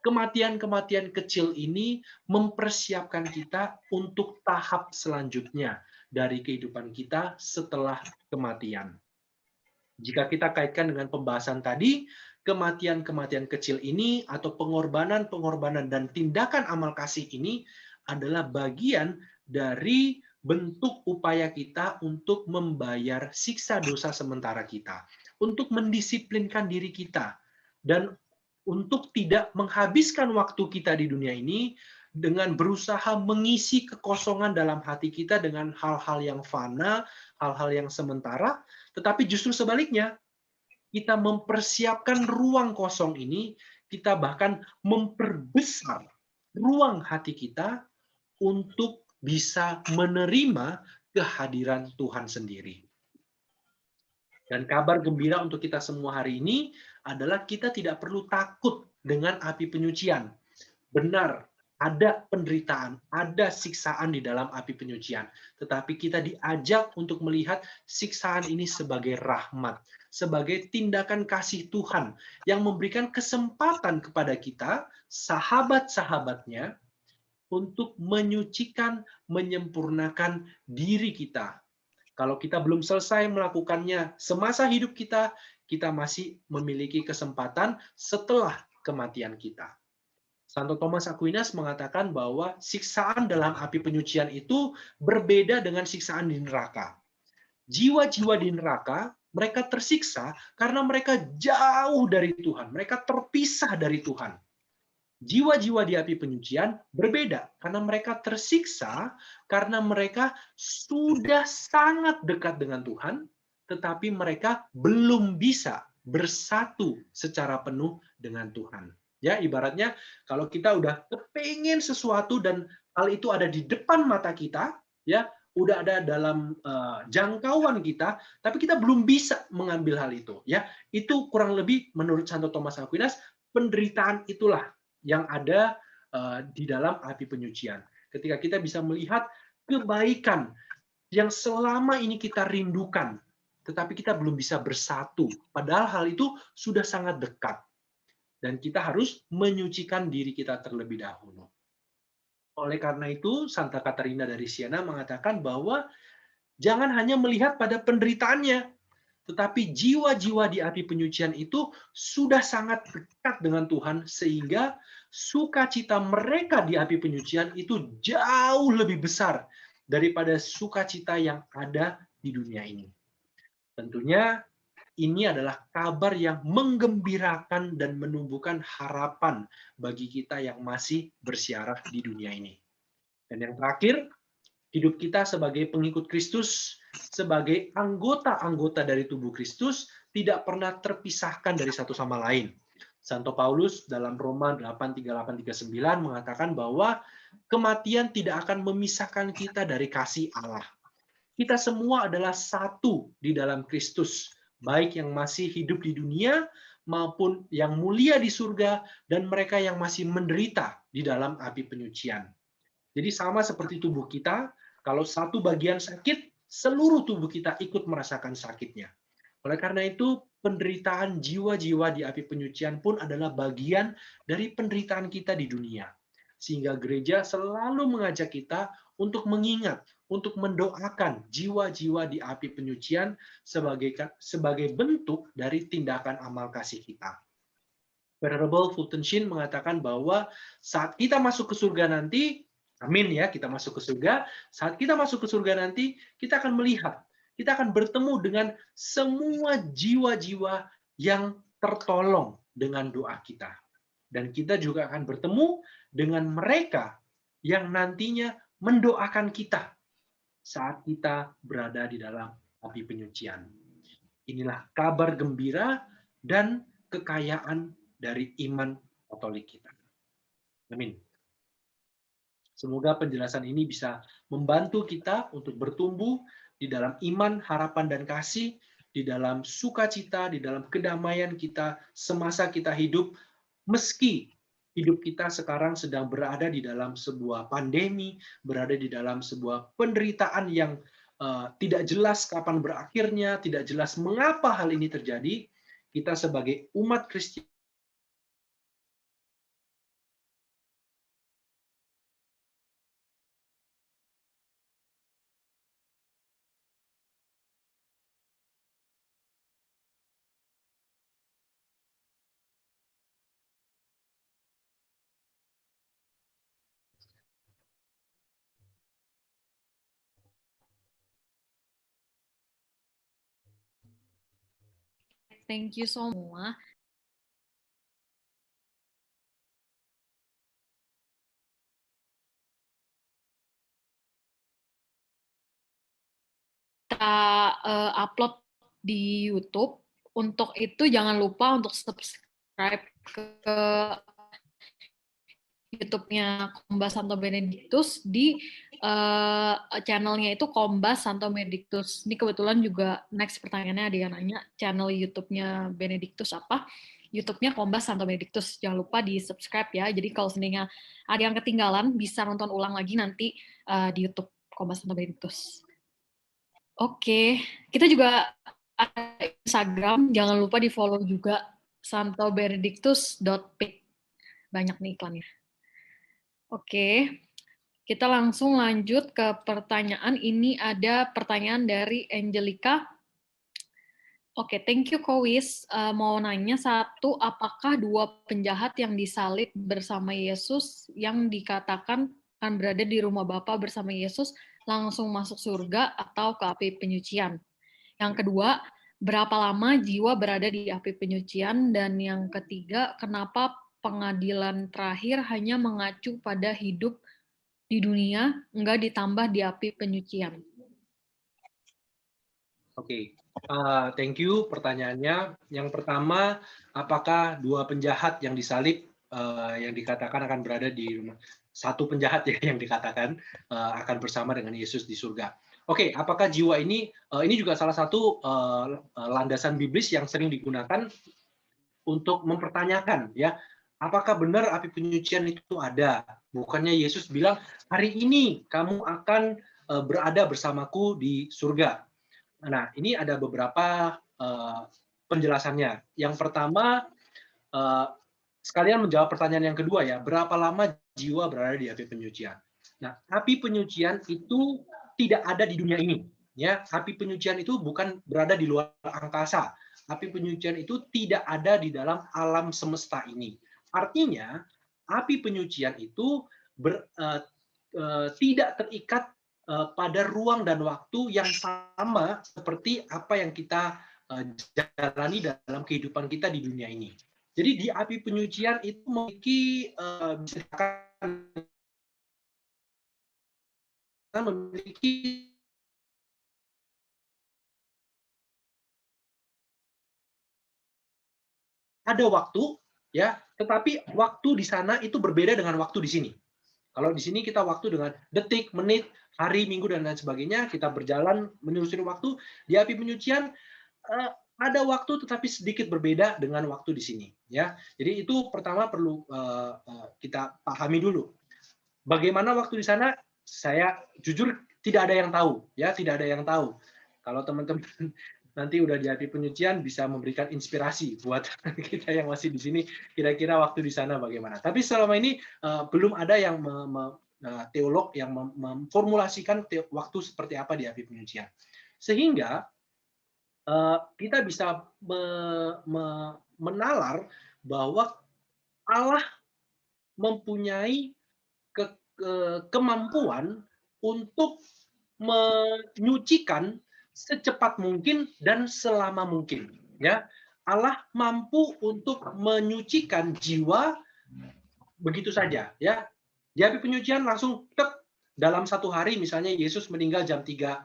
Kematian-kematian kecil ini mempersiapkan kita untuk tahap selanjutnya dari kehidupan kita setelah kematian. Jika kita kaitkan dengan pembahasan tadi, kematian-kematian kecil ini atau pengorbanan-pengorbanan dan tindakan amal kasih ini adalah bagian dari bentuk upaya kita untuk membayar siksa dosa sementara kita, untuk mendisiplinkan diri kita, dan untuk tidak menghabiskan waktu kita di dunia ini dengan berusaha mengisi kekosongan dalam hati kita dengan hal-hal yang fana, hal-hal yang sementara, tetapi justru sebaliknya, kita mempersiapkan ruang kosong ini, kita bahkan memperbesar ruang hati kita untuk bisa menerima kehadiran Tuhan sendiri. Dan kabar gembira untuk kita semua hari ini adalah kita tidak perlu takut dengan api penyucian. Benar, ada penderitaan, ada siksaan di dalam api penyucian. Tetapi kita diajak untuk melihat siksaan ini sebagai rahmat, sebagai tindakan kasih Tuhan yang memberikan kesempatan kepada kita, sahabat-sahabatnya, untuk menyucikan, menyempurnakan diri kita. Kalau kita belum selesai melakukannya semasa hidup kita, kita masih memiliki kesempatan setelah kematian kita. Santo Thomas Aquinas mengatakan bahwa siksaan dalam api penyucian itu berbeda dengan siksaan di neraka. Jiwa-jiwa di neraka, mereka tersiksa karena mereka jauh dari Tuhan, mereka terpisah dari Tuhan. Jiwa-jiwa di api penyucian berbeda karena mereka tersiksa karena mereka sudah sangat dekat dengan Tuhan, tetapi mereka belum bisa bersatu secara penuh dengan Tuhan. Ya, ibaratnya kalau kita udah kepengen sesuatu dan hal itu ada di depan mata kita, ya, udah ada dalam jangkauan kita, tapi kita belum bisa mengambil hal itu. Ya, itu kurang lebih menurut Santo Thomas Aquinas penderitaan itulah yang ada di dalam api penyucian. Ketika kita bisa melihat kebaikan yang selama ini kita rindukan, tetapi kita belum bisa bersatu. Padahal hal itu sudah sangat dekat. Dan kita harus menyucikan diri kita terlebih dahulu. Oleh karena itu, Santa Katarina dari Siena mengatakan bahwa jangan hanya melihat pada penderitaannya, tetapi jiwa-jiwa di api penyucian itu sudah sangat dekat dengan Tuhan, sehingga sukacita mereka di api penyucian itu jauh lebih besar daripada sukacita yang ada di dunia ini. Tentunya ini adalah kabar yang menggembirakan dan menumbuhkan harapan bagi kita yang masih bersiarah di dunia ini. Dan yang terakhir, hidup kita sebagai pengikut Kristus, sebagai anggota-anggota dari tubuh Kristus, tidak pernah terpisahkan dari satu sama lain. Santo Paulus dalam Roma 8:38-39 mengatakan bahwa kematian tidak akan memisahkan kita dari kasih Allah. Kita semua adalah satu di dalam Kristus, baik yang masih hidup di dunia maupun yang mulia di surga, dan mereka yang masih menderita di dalam api penyucian. Jadi sama seperti tubuh kita, kalau satu bagian sakit, seluruh tubuh kita ikut merasakan sakitnya. Oleh karena itu, penderitaan jiwa-jiwa di api penyucian pun adalah bagian dari penderitaan kita di dunia. Sehingga gereja selalu mengajak kita untuk mengingat, untuk mendoakan jiwa-jiwa di api penyucian sebagai bentuk dari tindakan amal kasih kita. Venerable Fulton Sheen mengatakan bahwa saat kita masuk ke surga nanti, amin ya, kita masuk ke surga, saat kita masuk ke surga nanti, kita akan melihat, kita akan bertemu dengan semua jiwa-jiwa yang tertolong dengan doa kita. Dan kita juga akan bertemu dengan mereka yang nantinya mendoakan kita saat kita berada di dalam api penyucian. Inilah kabar gembira dan kekayaan dari iman Katolik kita. Amin. Semoga penjelasan ini bisa membantu kita untuk bertumbuh di dalam iman, harapan, dan kasih, di dalam sukacita, di dalam kedamaian kita semasa kita hidup, meski hidup kita sekarang sedang berada di dalam sebuah pandemi, berada di dalam sebuah penderitaan yang tidak jelas kapan berakhirnya, tidak jelas mengapa hal ini terjadi. Kita sebagai umat Kristen Thank you semua. Kita upload di YouTube. Untuk itu jangan lupa untuk subscribe ke YouTube-nya Kombas Santo Benedictus di channelnya itu Kombas Santo Benedictus. Ini kebetulan juga next pertanyaannya ada yang nanya channel YouTube-nya Benedictus apa? YouTube-nya Kombas Santo Benedictus. Jangan lupa di subscribe ya. Jadi kalau seandainya ada yang ketinggalan bisa nonton ulang lagi nanti di YouTube Kombas Santo Benedictus. Oke, kita juga ada Instagram, jangan lupa di follow juga santobenedictus.pic. Banyak nih iklannya. Oke, kita langsung lanjut ke pertanyaan. Ini ada pertanyaan dari Angelica. Oke, thank you Kowis. Mau nanya satu, apakah dua penjahat yang disalib bersama Yesus yang dikatakan akan berada di rumah Bapa bersama Yesus langsung masuk surga atau ke api penyucian? Yang kedua, berapa lama jiwa berada di api penyucian? Dan yang ketiga, kenapa pengadilan terakhir hanya mengacu pada hidup di dunia, enggak ditambah di api penyucian? Oke, thank you pertanyaannya. Yang pertama, apakah dua penjahat yang disalib yang dikatakan akan berada di rumah, satu penjahat ya yang dikatakan akan bersama dengan Yesus di surga. Oke, apakah jiwa ini juga salah satu landasan biblis yang sering digunakan untuk mempertanyakan ya, apakah benar api penyucian itu ada? Bukannya Yesus bilang, hari ini kamu akan berada bersamaku di surga. Nah, ini ada beberapa penjelasannya. Yang pertama, sekalian menjawab pertanyaan yang kedua ya, berapa lama jiwa berada di api penyucian? Nah, api penyucian itu tidak ada di dunia ini. Ya, api penyucian itu bukan berada di luar angkasa. Api penyucian itu tidak ada di dalam alam semesta ini. Artinya, api penyucian itu tidak terikat pada ruang dan waktu yang sama seperti apa yang kita jalani dalam kehidupan kita di dunia ini. Jadi di api penyucian itu memiliki ada waktu ya, tetapi waktu di sana itu berbeda dengan waktu di sini. Kalau di sini kita waktu dengan detik, menit, hari, minggu dan lain sebagainya, kita berjalan menyusuri waktu. Di api penyucian ada waktu tetapi sedikit berbeda dengan waktu di sini, ya. Jadi itu pertama perlu kita pahami dulu. Bagaimana waktu di sana? Saya jujur tidak ada yang tahu, ya, tidak ada yang tahu. Kalau teman-teman nanti udah di api penyucian bisa memberikan inspirasi buat kita yang masih di sini, kira-kira waktu di sana bagaimana. Tapi selama ini belum ada yang teolog yang memformulasikan waktu seperti apa di api penyucian. Sehingga kita bisa menalar bahwa Allah mempunyai kemampuan untuk menyucikan secepat mungkin dan selama mungkin, ya. Allah mampu untuk menyucikan jiwa begitu saja, ya. Di api penyucian langsung dalam satu hari, misalnya Yesus meninggal jam 3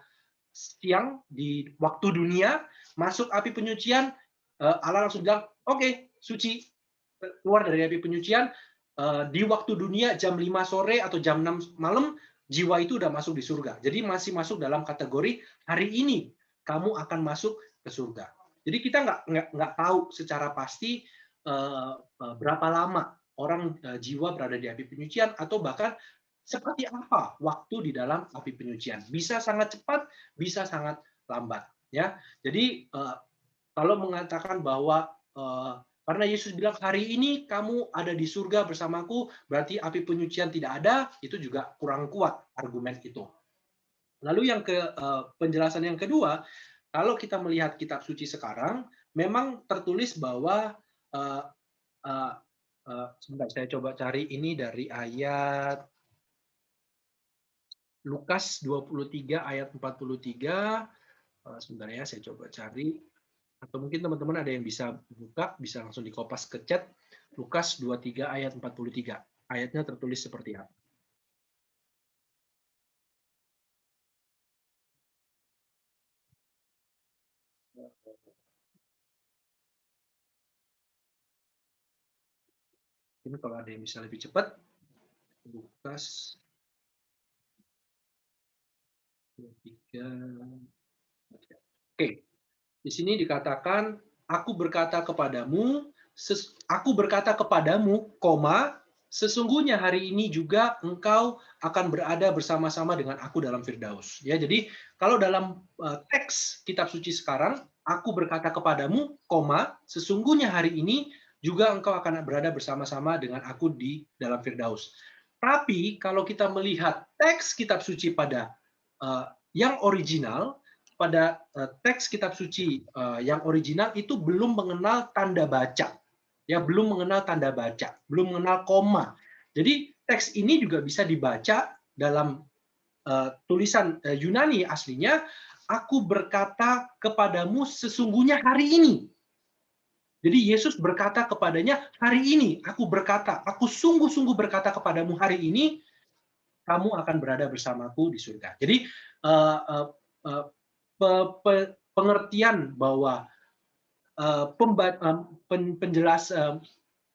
siang di waktu dunia, masuk api penyucian, Allah langsung bilang, oke, suci, keluar dari api penyucian. Di waktu dunia jam 5 sore atau jam 6 malam, jiwa itu udah masuk di surga. Jadi masih masuk dalam kategori hari ini kamu akan masuk ke surga. Jadi kita nggak tahu secara pasti berapa lama orang jiwa berada di api penyucian atau bahkan seperti apa waktu di dalam api penyucian. Bisa sangat cepat, bisa sangat lambat. Ya, jadi kalau mengatakan bahwa karena Yesus bilang hari ini kamu ada di surga bersamaku, berarti api penyucian tidak ada, itu juga kurang kuat argumen itu. Lalu yang penjelasan yang kedua, kalau kita melihat kitab suci sekarang, memang tertulis bahwa sebentar saya coba cari ini dari ayat Lukas 23 ayat 43. Sebentar ya, saya coba cari. Atau mungkin teman-teman ada yang bisa buka, bisa langsung dikopas ke chat. Lukas 23 ayat 43. Ayatnya tertulis seperti apa? Ini kalau ada yang bisa lebih cepat. Lukas 23. Oke. Di sini dikatakan, aku berkata kepadamu, sesungguhnya hari ini juga engkau akan berada bersama-sama dengan aku dalam Firdaus. Ya, jadi kalau dalam teks kitab suci sekarang, aku berkata kepadamu, sesungguhnya hari ini juga engkau akan berada bersama-sama dengan aku di dalam Firdaus. Tapi kalau kita melihat teks kitab suci pada yang original, pada teks kitab suci yang original itu belum mengenal tanda baca, ya, belum mengenal tanda baca, belum mengenal koma. Jadi teks ini juga bisa dibaca dalam tulisan Yunani aslinya, aku berkata kepadamu sesungguhnya hari ini. Jadi Yesus berkata kepadanya, hari ini aku berkata, aku sungguh-sungguh berkata kepadamu hari ini, kamu akan berada bersamaku di surga. Jadi pengertian bahwa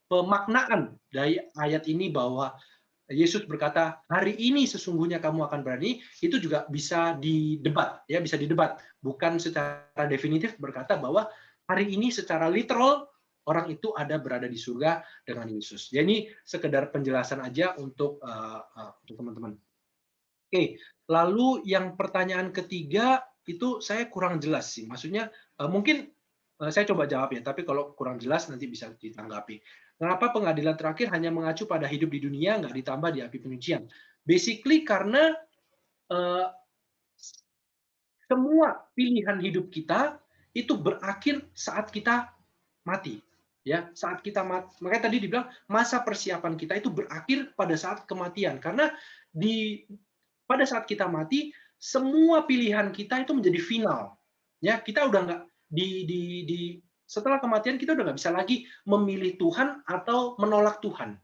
pemaknaan dari ayat ini bahwa Yesus berkata hari ini sesungguhnya kamu akan berani, itu juga bisa didebat, ya, bisa didebat. Bukan secara definitif berkata bahwa hari ini secara literal orang itu ada berada di surga dengan Yesus. Jadi ini sekedar penjelasan aja untuk teman-teman. Oke, lalu yang pertanyaan ketiga itu saya kurang jelas sih. Maksudnya mungkin saya coba jawab ya, tapi kalau kurang jelas nanti bisa ditanggapi. Kenapa pengadilan terakhir hanya mengacu pada hidup di dunia, nggak ditambah di api penyucian? Basically karena semua pilihan hidup kita itu berakhir saat kita mati. Ya, saat kita mati. Makanya tadi dibilang masa persiapan kita itu berakhir pada saat kematian. Karena pada saat kita mati, semua pilihan kita itu menjadi final. Ya, kita udah nggak setelah kematian kita udah nggak bisa lagi memilih Tuhan atau menolak Tuhan.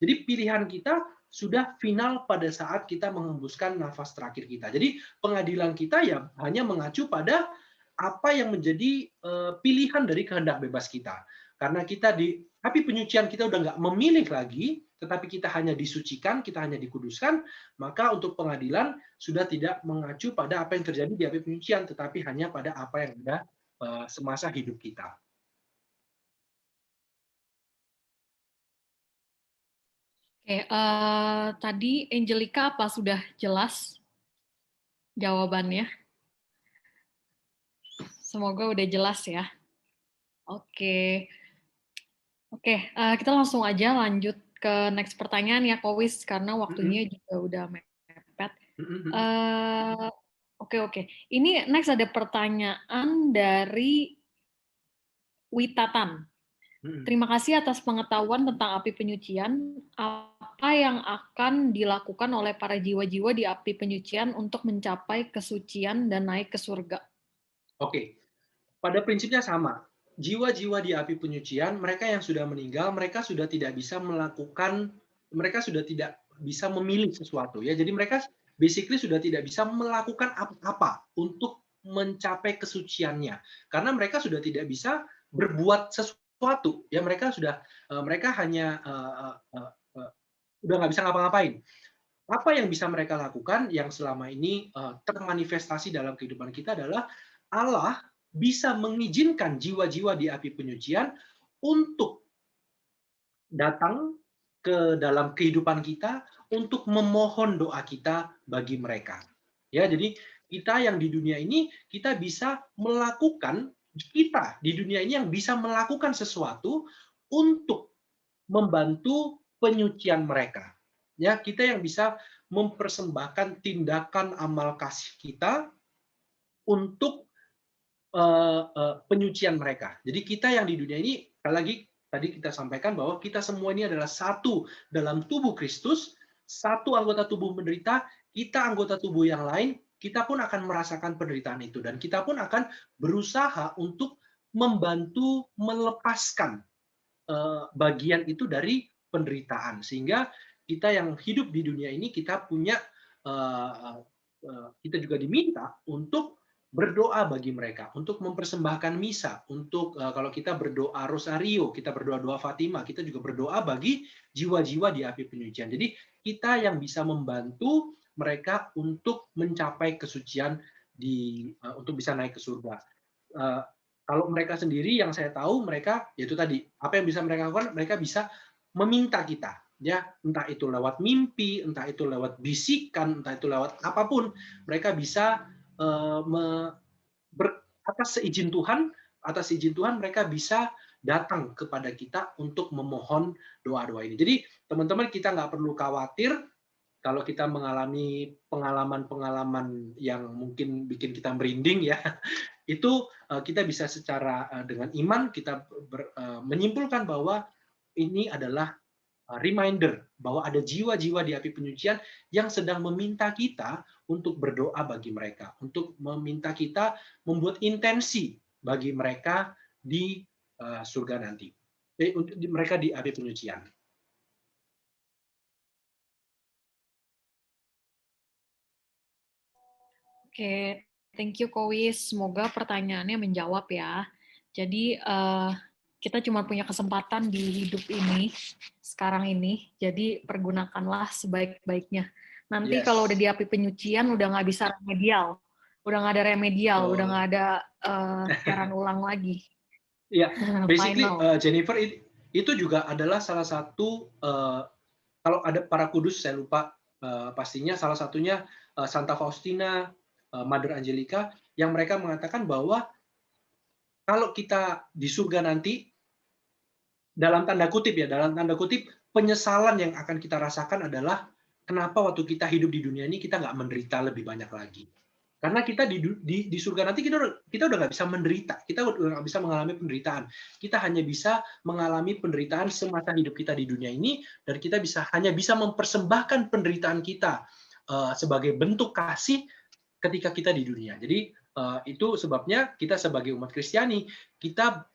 Jadi pilihan kita sudah final pada saat kita mengembuskan nafas terakhir kita. Jadi pengadilan kita ya hanya mengacu pada apa yang menjadi pilihan dari kehendak bebas kita. Karena kita di api penyucian kita udah nggak memilih lagi, tetapi kita hanya disucikan, kita hanya dikuduskan, maka untuk pengadilan sudah tidak mengacu pada apa yang terjadi di api penyucian, tetapi hanya pada apa yang sudah semasa hidup kita. Oke, tadi Angelica apa sudah jelas jawabannya? Semoga udah jelas ya. Oke, kita langsung aja lanjut ke next pertanyaan ya, Kowis, karena waktunya juga udah mepet. Oke. Ini next ada pertanyaan dari Witatan. Terima kasih atas pengetahuan tentang api penyucian. Apa yang akan dilakukan oleh para jiwa-jiwa di api penyucian untuk mencapai kesucian dan naik ke surga? Oke, pada prinsipnya sama. Jiwa-jiwa di api penyucian, mereka yang sudah meninggal, mereka sudah tidak bisa memilih sesuatu. Ya, jadi mereka basically sudah tidak bisa melakukan apa-apa untuk mencapai kesuciannya, karena mereka sudah tidak bisa berbuat sesuatu. Ya, mereka hanya udah nggak bisa ngapa-ngapain. Apa yang bisa mereka lakukan yang selama ini termanifestasi dalam kehidupan kita adalah Allah bisa mengizinkan jiwa-jiwa di api penyucian untuk datang ke dalam kehidupan kita untuk memohon doa kita bagi mereka. Ya, jadi kita yang di dunia ini kita di dunia ini yang bisa melakukan sesuatu untuk membantu penyucian mereka. Ya, kita yang bisa mempersembahkan tindakan amal kasih kita untuk penyucian mereka. Jadi kita yang di dunia ini, sekali lagi tadi kita sampaikan bahwa kita semua ini adalah satu dalam tubuh Kristus, satu anggota tubuh menderita, kita anggota tubuh yang lain, kita pun akan merasakan penderitaan itu, dan kita pun akan berusaha untuk membantu melepaskan bagian itu dari penderitaan, sehingga kita yang hidup di dunia ini kita juga diminta untuk berdoa bagi mereka, untuk mempersembahkan misa, untuk kalau kita berdoa rosario, kita berdoa doa Fatima, kita juga berdoa bagi jiwa-jiwa di api penyucian. Jadi kita yang bisa membantu mereka untuk mencapai kesucian untuk bisa naik ke surga. Kalau mereka sendiri, yang saya tahu mereka, yaitu tadi, apa yang bisa mereka lakukan, mereka bisa meminta kita, ya, entah itu lewat mimpi, entah itu lewat bisikan, entah itu lewat apapun, mereka bisa atas izin Tuhan mereka bisa datang kepada kita untuk memohon doa-doa ini. Jadi teman-teman, kita nggak perlu khawatir kalau kita mengalami pengalaman-pengalaman yang mungkin bikin kita merinding, ya. Itu kita bisa secara dengan iman kita menyimpulkan bahwa ini adalah reminder bahwa ada jiwa-jiwa di api penyucian yang sedang meminta kita untuk berdoa bagi mereka, untuk meminta kita membuat intensi bagi mereka di surga nanti, untuk mereka di api penyucian. Oke, thank you Kowis. Semoga pertanyaannya menjawab ya. Jadi kita cuma punya kesempatan di hidup ini, sekarang ini, jadi pergunakanlah sebaik-baiknya. Nanti kalau udah di api penyucian, udah nggak bisa remedial. Udah nggak ada remedial, udah nggak ada siaran ulang lagi. Ya, basically Jennifer, itu juga adalah salah satu, kalau ada para kudus, saya lupa pastinya, salah satunya Santa Faustina, Mother Angelica, yang mereka mengatakan bahwa kalau kita di surga nanti, dalam tanda kutip, penyesalan yang akan kita rasakan adalah kenapa waktu kita hidup di dunia ini kita nggak menderita lebih banyak lagi. Karena kita di surga nanti kita udah nggak bisa menderita, kita udah nggak bisa mengalami penderitaan. Kita hanya bisa mengalami penderitaan semasa hidup kita di dunia ini, dan kita hanya bisa mempersembahkan penderitaan kita sebagai bentuk kasih ketika kita di dunia. Jadi itu sebabnya kita sebagai umat Kristiani, kita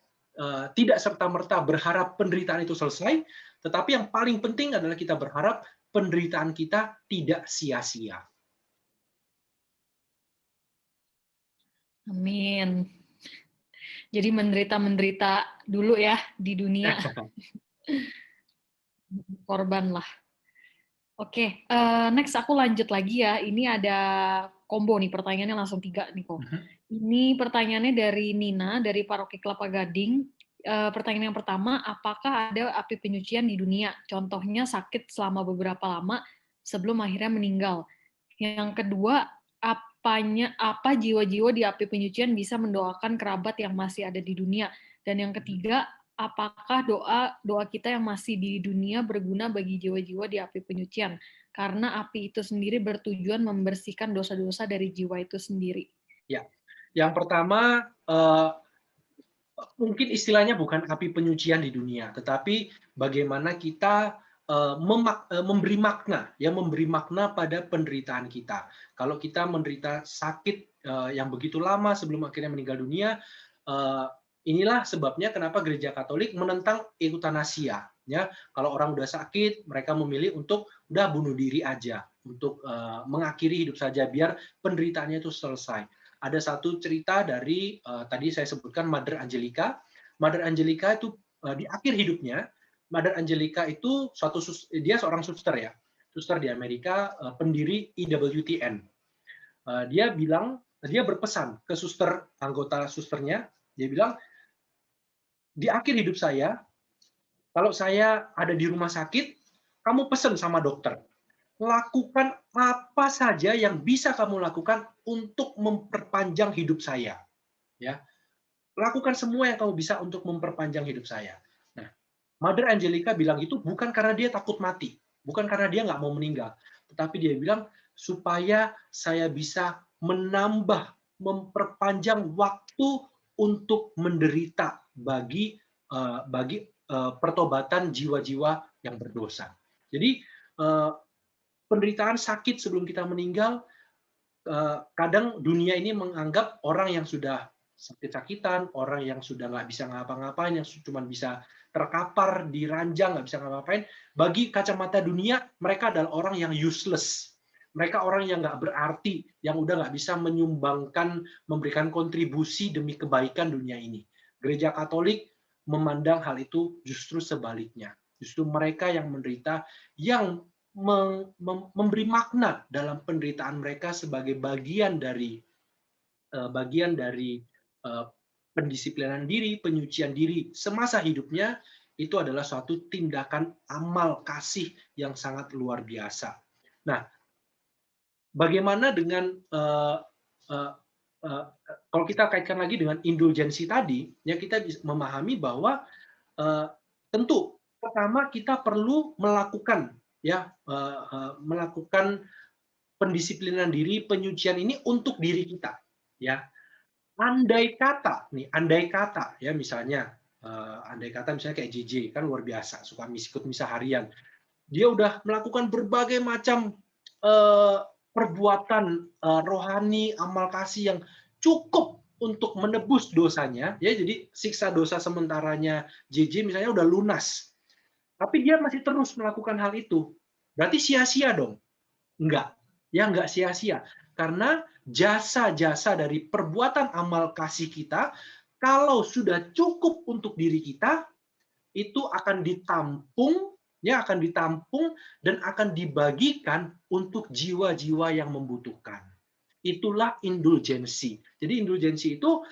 tidak serta-merta berharap penderitaan itu selesai, tetapi yang paling penting adalah kita berharap penderitaan kita tidak sia-sia. Amin. Jadi menderita dulu ya di dunia. Korban lah. Oke, next aku lanjut lagi ya. Ini ada combo nih, pertanyaannya langsung 3 nih kok. Ini pertanyaannya dari Nina, dari Paroki Kelapa Gading. Pertanyaan yang pertama, apakah ada api penyucian di dunia? Contohnya sakit selama beberapa lama sebelum akhirnya meninggal. Yang kedua, apa jiwa-jiwa di api penyucian bisa mendoakan kerabat yang masih ada di dunia? Dan yang ketiga, apakah doa kita yang masih di dunia berguna bagi jiwa-jiwa di api penyucian? Karena api itu sendiri bertujuan membersihkan dosa-dosa dari jiwa itu sendiri. Ya, yang pertama mungkin istilahnya bukan api penyucian di dunia, tetapi bagaimana kita memberi makna, ya memberi makna pada penderitaan kita. Kalau kita menderita sakit yang begitu lama sebelum akhirnya meninggal dunia, inilah sebabnya kenapa Gereja Katolik menentang eutanasia. Ya, kalau orang udah sakit, mereka memilih untuk udah bunuh diri aja, untuk mengakhiri hidup saja biar penderitaannya itu selesai. Ada satu cerita dari tadi saya sebutkan Mother Angelica. Mother Angelica itu di akhir hidupnya, Mother Angelica itu dia seorang suster ya, suster di Amerika, pendiri EWTN. Dia berpesan ke anggota susternya, dia bilang, di akhir hidup saya, kalau saya ada di rumah sakit, kamu pesan sama dokter, lakukan apa saja yang bisa kamu lakukan untuk memperpanjang hidup saya. Ya, lakukan semua yang kamu bisa untuk memperpanjang hidup saya. Nah, Mother Angelica bilang itu bukan karena dia takut mati, bukan karena dia nggak mau meninggal, tetapi dia bilang supaya saya bisa memperpanjang waktu untuk menderita bagi pertobatan jiwa-jiwa yang berdosa. Jadi penderitaan sakit sebelum kita meninggal, kadang dunia ini menganggap orang yang sudah sakit-sakitan, orang yang sudah nggak bisa ngapa-ngapain, yang cuma bisa terkapar di ranjang, nggak bisa ngapa-ngapain, bagi kacamata dunia, mereka adalah orang yang useless. Mereka orang yang nggak berarti, yang udah nggak bisa memberikan kontribusi demi kebaikan dunia ini. Gereja Katolik memandang hal itu justru sebaliknya. Justru mereka yang menderita, yang memberi makna dalam penderitaan mereka sebagai bagian dari pendisiplinan diri, penyucian diri semasa hidupnya, itu adalah suatu tindakan amal kasih yang sangat luar biasa. Nah, bagaimana dengan kalau kita kaitkan lagi dengan indulgensi tadi, ya kita bisa memahami bahwa tentu pertama kita perlu melakukan pendisiplinan diri, penyucian ini untuk diri kita, ya. Andai kata ya misalnya kayak JJ kan luar biasa, suka ikut misa harian. Dia udah melakukan berbagai macam perbuatan rohani, amal kasih yang cukup untuk menebus dosanya, ya. Jadi siksa dosa sementaranya JJ misalnya udah lunas. Tapi dia masih terus melakukan hal itu. Berarti sia-sia dong? Enggak. Ya enggak sia-sia. Karena jasa-jasa dari perbuatan amal kasih kita, kalau sudah cukup untuk diri kita, itu akan ditampung dan akan dibagikan untuk jiwa-jiwa yang membutuhkan. Itulah indulgensi. Jadi indulgensi itu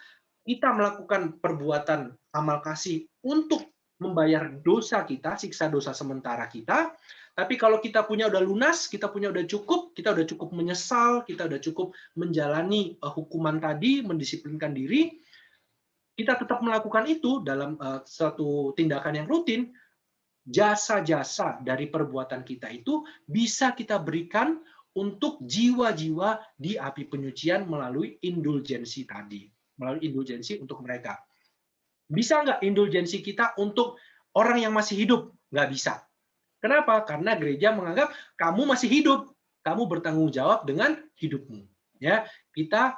kita melakukan perbuatan amal kasih untuk membayar dosa kita, siksa dosa sementara kita. Tapi kalau kita punya udah lunas, kita punya udah cukup, kita udah cukup menyesal, kita udah cukup menjalani hukuman tadi, mendisiplinkan diri, kita tetap melakukan itu dalam suatu tindakan yang rutin, jasa-jasa dari perbuatan kita itu bisa kita berikan untuk jiwa-jiwa di api penyucian melalui indulgensi tadi. Melalui indulgensi untuk mereka. Bisa nggak indulgensi kita untuk orang yang masih hidup? Nggak bisa. Kenapa? Karena gereja menganggap kamu masih hidup, kamu bertanggung jawab dengan hidupmu. Ya, kita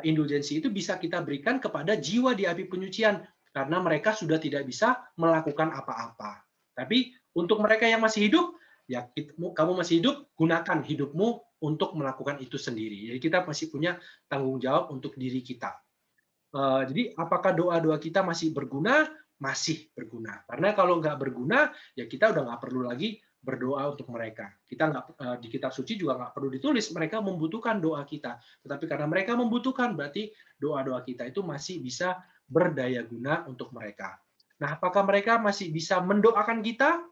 indulgensi itu bisa kita berikan kepada jiwa di api penyucian karena mereka sudah tidak bisa melakukan apa-apa. Tapi untuk mereka yang masih hidup, ya kamu masih hidup, gunakan hidupmu untuk melakukan itu sendiri. Jadi kita masih punya tanggung jawab untuk diri kita. Jadi apakah doa-doa kita masih berguna? Masih berguna. Karena kalau nggak berguna, ya kita udah nggak perlu lagi berdoa untuk mereka. Kita nggak di kitab suci juga nggak perlu ditulis mereka membutuhkan doa kita, tetapi karena mereka membutuhkan berarti doa-doa kita itu masih bisa berdaya guna untuk mereka. Nah, apakah mereka masih bisa mendoakan kita?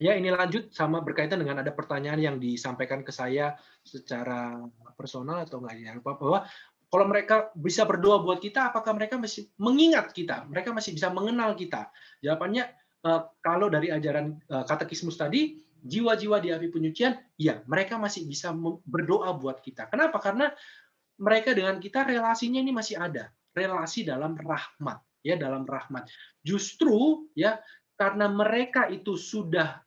Ya, ini lanjut sama berkaitan dengan ada pertanyaan yang disampaikan ke saya secara personal atau enggak ya, bahwa kalau mereka bisa berdoa buat kita, apakah mereka masih mengingat kita? Mereka masih bisa mengenal kita? Jawabannya, kalau dari ajaran katekismus tadi, jiwa-jiwa di api penyucian, ya, mereka masih bisa berdoa buat kita. Kenapa? Karena mereka dengan kita relasinya ini masih ada, relasi dalam rahmat, ya, dalam rahmat. Justru, ya, karena mereka itu sudah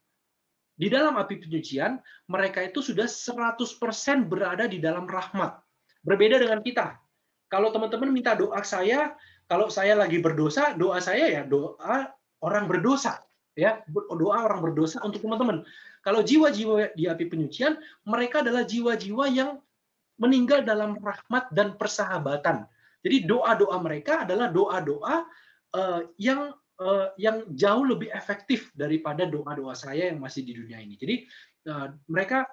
di dalam api penyucian, mereka itu sudah 100% berada di dalam rahmat. Berbeda dengan kita. Kalau teman-teman minta doa saya, kalau saya lagi berdosa, doa saya ya doa orang berdosa, ya, doa orang berdosa untuk teman-teman. Kalau jiwa-jiwa di api penyucian, mereka adalah jiwa-jiwa yang meninggal dalam rahmat dan persahabatan. Jadi doa-doa mereka adalah doa-doa yang jauh lebih efektif daripada doa-doa saya yang masih di dunia ini. Jadi mereka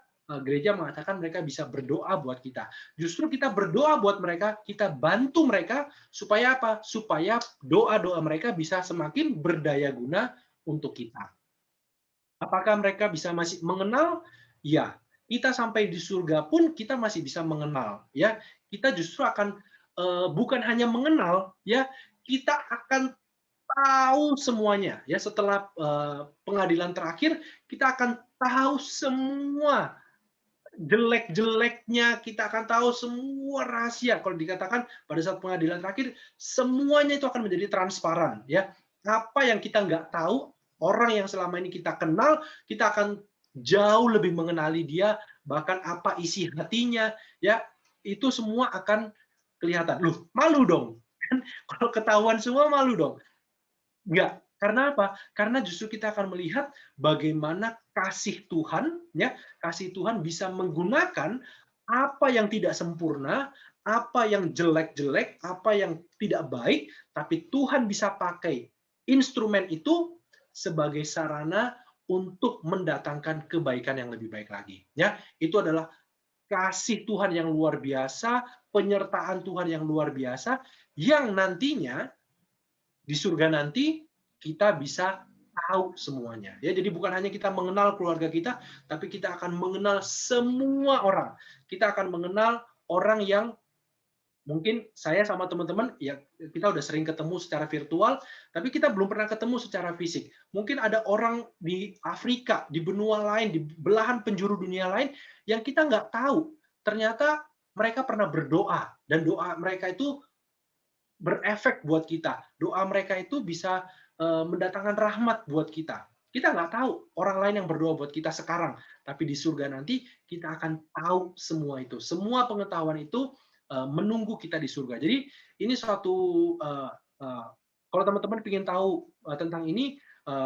gereja mengatakan mereka bisa berdoa buat kita. Justru kita berdoa buat mereka, kita bantu mereka supaya apa? Supaya doa-doa mereka bisa semakin berdaya guna untuk kita. Apakah mereka bisa masih mengenal? Ya, kita sampai di surga pun kita masih bisa mengenal. Ya, kita justru akan bukan hanya mengenal, ya, kita akan tahu semuanya. Ya, setelah pengadilan terakhir, kita akan tahu semua jelek-jeleknya, kita akan tahu semua rahasia. Kalau dikatakan pada saat pengadilan terakhir, semuanya itu akan menjadi transparan. Ya, apa yang kita nggak tahu, orang yang selama ini kita kenal, kita akan jauh lebih mengenali dia, bahkan apa isi hatinya, ya, itu semua akan kelihatan. Loh, malu dong. Kalau ketahuan semua, malu dong. Enggak. Karena apa? Karena justru kita akan melihat bagaimana kasih Tuhan, ya, kasih Tuhan bisa menggunakan apa yang tidak sempurna, apa yang jelek-jelek, apa yang tidak baik, tapi Tuhan bisa pakai instrumen itu sebagai sarana untuk mendatangkan kebaikan yang lebih baik lagi. Ya, itu adalah kasih Tuhan yang luar biasa, penyertaan Tuhan yang luar biasa, yang nantinya di surga nanti kita bisa tahu semuanya. Ya, jadi bukan hanya kita mengenal keluarga kita, tapi kita akan mengenal semua orang. Kita akan mengenal orang yang mungkin saya sama teman-teman, ya, kita udah sering ketemu secara virtual, tapi kita belum pernah ketemu secara fisik. Mungkin ada orang di Afrika, di benua lain, di belahan penjuru dunia lain, yang kita nggak tahu. Ternyata mereka pernah berdoa, dan doa mereka itu berefek buat kita. Doa mereka itu bisa mendatangkan rahmat buat kita. Kita nggak tahu orang lain yang berdoa buat kita sekarang, tapi di surga nanti kita akan tahu semua itu. Semua pengetahuan itu menunggu kita di surga. Jadi ini suatu kalau teman-teman ingin tahu tentang ini,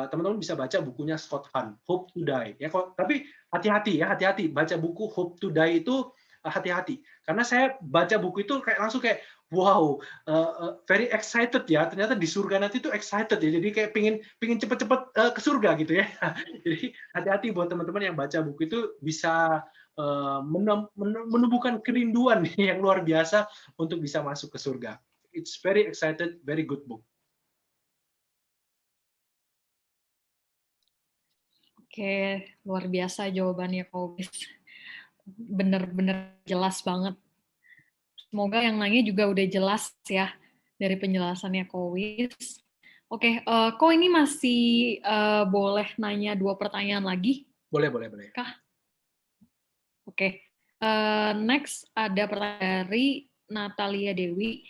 teman-teman bisa baca bukunya Scott Hahn, Hope to Die. Ya, tapi hati-hati ya, hati-hati baca buku Hope to Die itu, hati-hati. Karena saya baca buku itu langsung kayak wow, very excited ya. Ternyata di surga nanti itu excited ya. Jadi kayak pingin cepet-cepet ke surga gitu ya. Jadi hati-hati buat teman-teman yang baca buku itu bisa menumbuhkan kerinduan yang luar biasa untuk bisa masuk ke surga. It's very excited, very good book. Oke, luar biasa jawabannya Kowis. Bener-bener jelas banget. Semoga yang nanya juga udah jelas ya dari penjelasannya Kowis. Oke, Ko ini masih boleh nanya 2 pertanyaan lagi? Boleh. Kah? Oke. Next ada pertanyaan dari Natalia Dewi.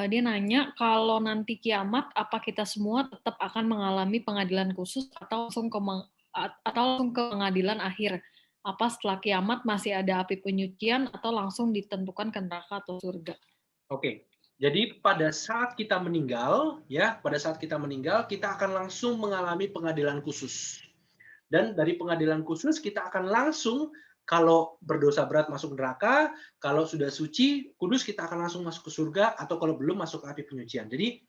Dia nanya, kalau nanti kiamat, apa kita semua tetap akan mengalami pengadilan khusus atau langsung ke pengadilan akhir? Apa setelah kiamat masih ada api penyucian atau langsung ditentukan ke neraka atau surga? Oke. Jadi pada saat kita meninggal, ya, kita akan langsung mengalami pengadilan khusus. Dan dari pengadilan khusus kita akan langsung, kalau berdosa berat masuk neraka, kalau sudah suci, kudus, kita akan langsung masuk ke surga, atau kalau belum masuk ke api penyucian. Jadi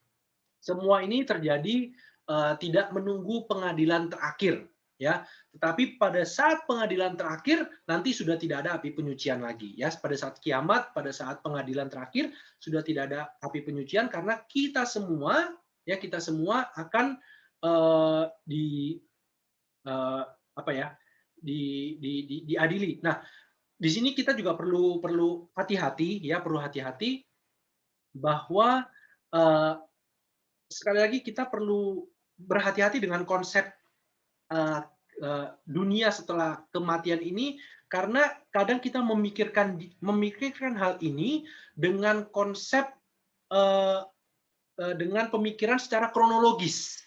semua ini terjadi tidak menunggu pengadilan terakhir. ya. Tetapi pada saat pengadilan terakhir nanti sudah tidak ada api penyucian lagi, ya. Pada saat kiamat, pada saat pengadilan terakhir sudah tidak ada api penyucian karena kita semua akan diadili. Nah, di sini kita juga perlu hati-hati, ya, perlu hati-hati bahwa sekali lagi kita perlu berhati-hati dengan konsep dunia setelah kematian ini, karena kadang kita memikirkan hal ini dengan konsep dengan pemikiran secara kronologis,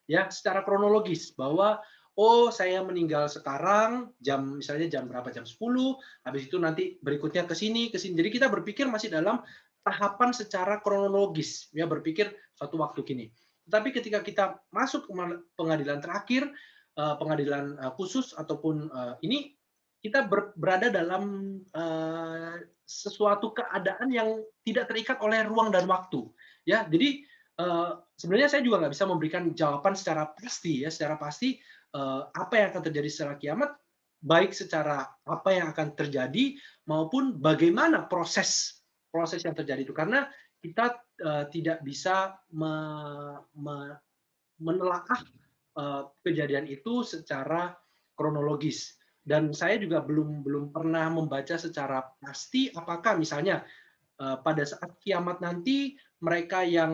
ya, secara kronologis bahwa oh, saya meninggal sekarang misalnya jam berapa, jam 10, habis itu nanti berikutnya ke sini. Jadi kita berpikir masih dalam tahapan secara kronologis, ya, berpikir suatu waktu kini. Tetapi ketika kita masuk ke pengadilan terakhir, pengadilan khusus ataupun ini, kita berada dalam sesuatu keadaan yang tidak terikat oleh ruang dan waktu, ya. Jadi sebenarnya saya juga nggak bisa memberikan jawaban secara pasti, ya, secara pasti apa yang akan terjadi setelah kiamat, baik secara apa yang akan terjadi maupun bagaimana proses yang terjadi itu, karena kita tidak bisa menelaah kejadian itu secara kronologis. Dan saya juga belum pernah membaca secara pasti apakah misalnya pada saat kiamat nanti mereka yang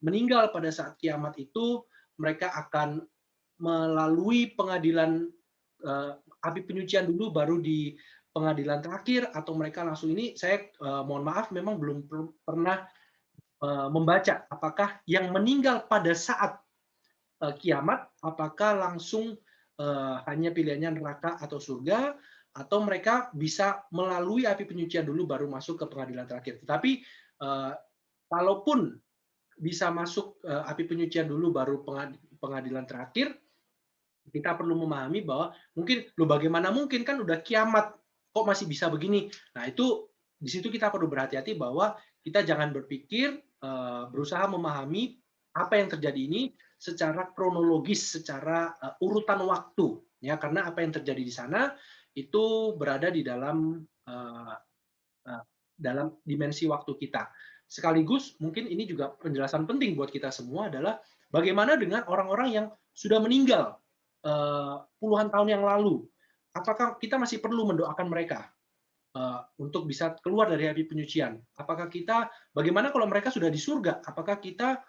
meninggal pada saat kiamat itu mereka akan melalui pengadilan api penyucian dulu baru di pengadilan terakhir, atau mereka langsung ini. Saya mohon maaf memang belum pernah membaca apakah yang meninggal pada saat kiamat apakah langsung hanya pilihannya neraka atau surga, atau mereka bisa melalui api penyucian dulu baru masuk ke pengadilan terakhir. Tetapi kalaupun bisa masuk api penyucian dulu baru pengadilan terakhir, kita perlu memahami bahwa mungkin bagaimana mungkin, kan udah kiamat kok masih bisa begini. Nah, itu di situ kita perlu berhati-hati bahwa kita jangan berpikir berusaha memahami apa yang terjadi ini secara kronologis, secara urutan waktu, ya, karena apa yang terjadi di sana itu berada di dalam dimensi waktu kita. Sekaligus mungkin ini juga penjelasan penting buat kita semua adalah bagaimana dengan orang-orang yang sudah meninggal puluhan tahun yang lalu. Apakah kita masih perlu mendoakan mereka untuk bisa keluar dari api penyucian? Bagaimana kalau mereka sudah di surga? Apakah kita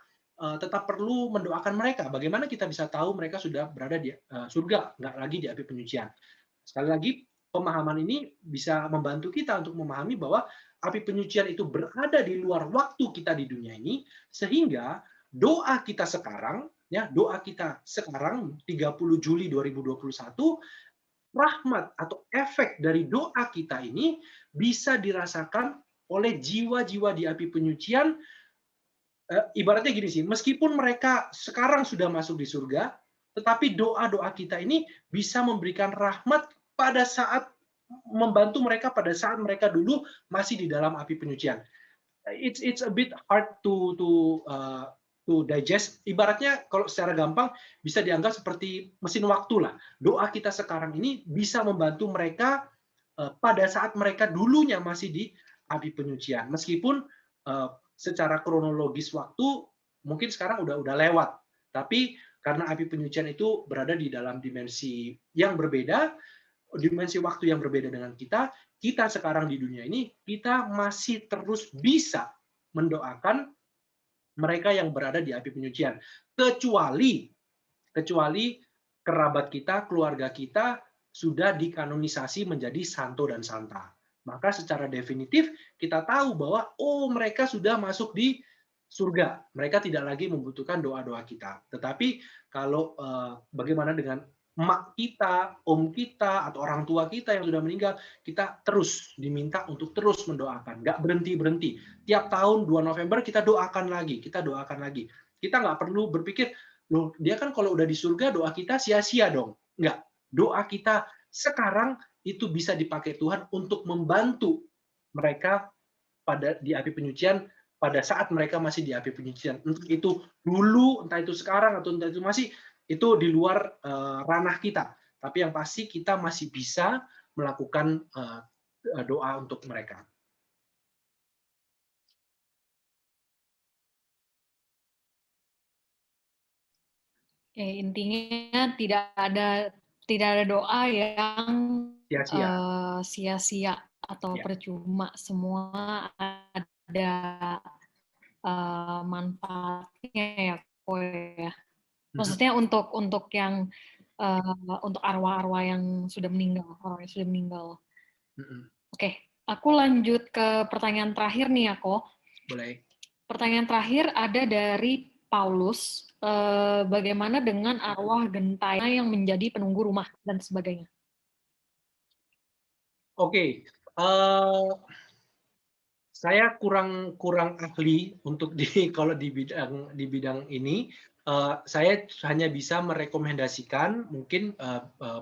tetap perlu mendoakan mereka? Bagaimana kita bisa tahu mereka sudah berada di surga, nggak lagi di api penyucian? Sekali lagi, pemahaman ini bisa membantu kita untuk memahami bahwa api penyucian itu berada di luar waktu kita di dunia ini, sehingga doa kita sekarang, ya, doa kita sekarang 30 Juli 2021, rahmat atau efek dari doa kita ini bisa dirasakan oleh jiwa-jiwa di api penyucian. Ibaratnya gini sih, meskipun mereka sekarang sudah masuk di surga, tetapi doa-doa kita ini bisa memberikan rahmat pada saat membantu mereka pada saat mereka dulu masih di dalam api penyucian. It's a bit hard to digest. Ibaratnya kalau secara gampang bisa dianggap seperti mesin waktu lah. Doa kita sekarang ini bisa membantu mereka pada saat mereka dulunya masih di api penyucian. Meskipun secara kronologis waktu mungkin sekarang udah lewat, tapi karena api penyucian itu berada di dalam dimensi yang berbeda, dimensi waktu yang berbeda dengan kita sekarang di dunia ini, kita masih terus bisa mendoakan mereka yang berada di api penyucian, kecuali kerabat kita, keluarga kita sudah dikanonisasi menjadi santo dan santa. Maka secara definitif kita tahu bahwa mereka sudah masuk di surga. Mereka tidak lagi membutuhkan doa-doa kita. Tetapi kalau bagaimana dengan emak kita, om kita, atau orang tua kita yang sudah meninggal, kita terus diminta untuk terus mendoakan. Nggak berhenti-berhenti. Tiap tahun 2 November kita doakan lagi. Kita nggak perlu berpikir, loh, dia kan kalau udah di surga doa kita sia-sia dong. Nggak. Doa kita sekarang itu bisa dipakai Tuhan untuk membantu mereka di api penyucian pada saat mereka masih di api penyucian. Entah itu dulu, entah itu sekarang, atau entah itu masih, itu di luar ranah kita. Tapi yang pasti kita masih bisa melakukan doa untuk mereka. Intinya tidak ada doa yang Sia-sia. sia-sia atau percuma, semua ada manfaatnya ya, Ko ya. Maksudnya untuk yang untuk arwah-arwah yang sudah meninggal, orang yang sudah meninggal. Oke, aku lanjut ke pertanyaan terakhir nih ya, Ko. Boleh. Pertanyaan terakhir ada dari Paulus. Bagaimana dengan arwah gentaya yang menjadi penunggu rumah dan sebagainya? Oke, saya kurang ahli untuk kalau di bidang ini. Saya hanya bisa merekomendasikan, mungkin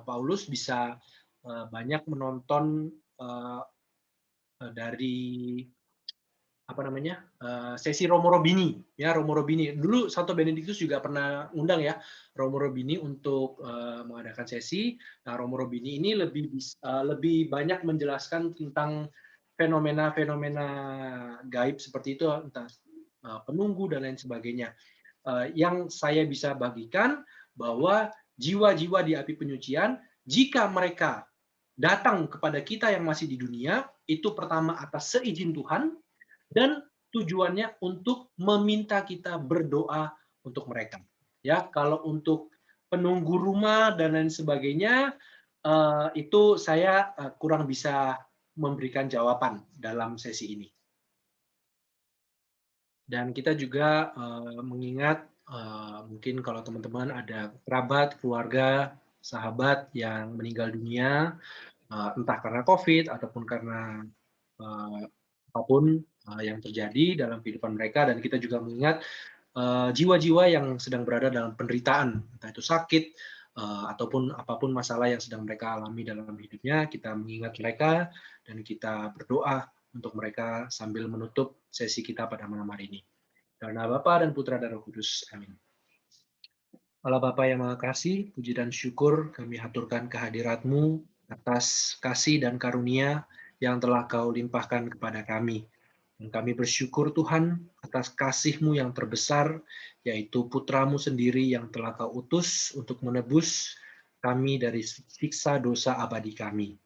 Paulus bisa banyak menonton dari sesi Romo Robini, ya. Romo Robini dulu Santo Benedictus juga pernah undang ya Romo Robini untuk mengadakan sesi. Nah, Romo Robini ini lebih banyak menjelaskan tentang fenomena-fenomena gaib seperti itu, entah penunggu dan lain sebagainya. Yang saya bisa bagikan bahwa jiwa-jiwa di api penyucian, jika mereka datang kepada kita yang masih di dunia, itu pertama atas seizin Tuhan, dan tujuannya untuk meminta kita berdoa untuk mereka. Ya, kalau untuk penunggu rumah dan lain sebagainya, itu saya kurang bisa memberikan jawaban dalam sesi ini. Dan kita juga mengingat mungkin kalau teman-teman ada kerabat, keluarga, sahabat yang meninggal dunia, entah karena COVID ataupun karena apapun yang terjadi dalam kehidupan mereka, dan kita juga mengingat jiwa-jiwa yang sedang berada dalam penderitaan, entah itu sakit ataupun apapun masalah yang sedang mereka alami dalam hidupnya, kita mengingat mereka dan kita berdoa untuk mereka sambil menutup sesi kita pada malam hari ini. Dalam nama Bapa dan Putra dan Roh Kudus. Amin. Allah Bapa yang Maha Kasih, puji dan syukur kami haturkan kehadirat-Mu atas kasih dan karunia yang telah Kau limpahkan kepada kami. Dan kami bersyukur Tuhan atas kasih-Mu yang terbesar, yaitu Putra-Mu sendiri yang telah Kau utus untuk menebus kami dari siksa dosa abadi kami.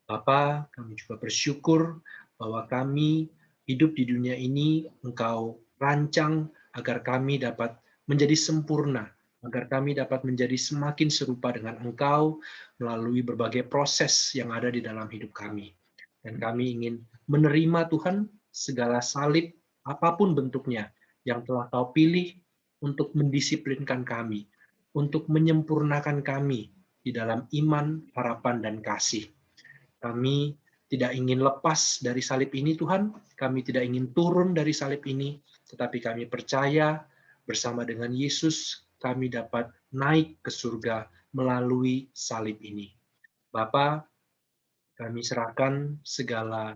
Bapa, kami juga bersyukur bahwa kami hidup di dunia ini Engkau rancang agar kami dapat menjadi sempurna, agar kami dapat menjadi semakin serupa dengan Engkau melalui berbagai proses yang ada di dalam hidup kami. Dan kami ingin menerima Tuhan segala salib apapun bentuknya yang telah Kau pilih untuk mendisiplinkan kami, untuk menyempurnakan kami di dalam iman, harapan, dan kasih. Kami tidak ingin lepas dari salib ini, Tuhan. Kami tidak ingin turun dari salib ini, tetapi kami percaya bersama dengan Yesus kami dapat naik ke surga melalui salib ini. Bapa, kami serahkan segala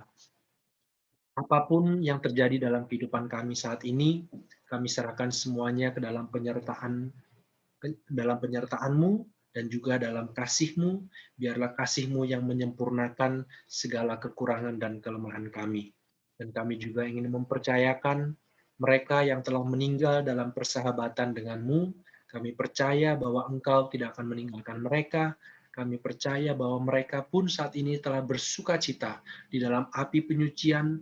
apapun yang terjadi dalam kehidupan kami saat ini, kami serahkan semuanya ke dalam penyertaan-Mu dan juga dalam kasih-Mu. Biarlah kasih-Mu yang menyempurnakan segala kekurangan dan kelemahan kami. Dan kami juga ingin mempercayakan mereka yang telah meninggal dalam persahabatan dengan-Mu. Kami percaya bahwa Engkau tidak akan meninggalkan mereka. Kami percaya bahwa mereka pun saat ini telah bersukacita di dalam api penyucian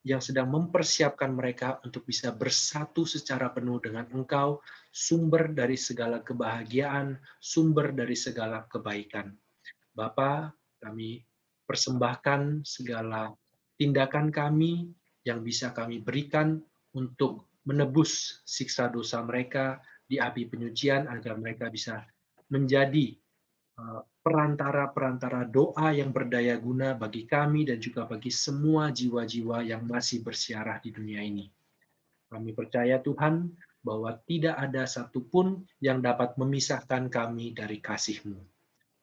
yang sedang mempersiapkan mereka untuk bisa bersatu secara penuh dengan Engkau, sumber dari segala kebahagiaan, sumber dari segala kebaikan. Bapa, kami persembahkan segala tindakan kami yang bisa kami berikan untuk menebus siksa dosa mereka di api penyucian, agar mereka bisa menjadi perantara-perantara doa yang berdaya guna bagi kami dan juga bagi semua jiwa-jiwa yang masih bersiarah di dunia ini. Kami percaya Tuhan bahwa tidak ada satupun yang dapat memisahkan kami dari kasih-Mu.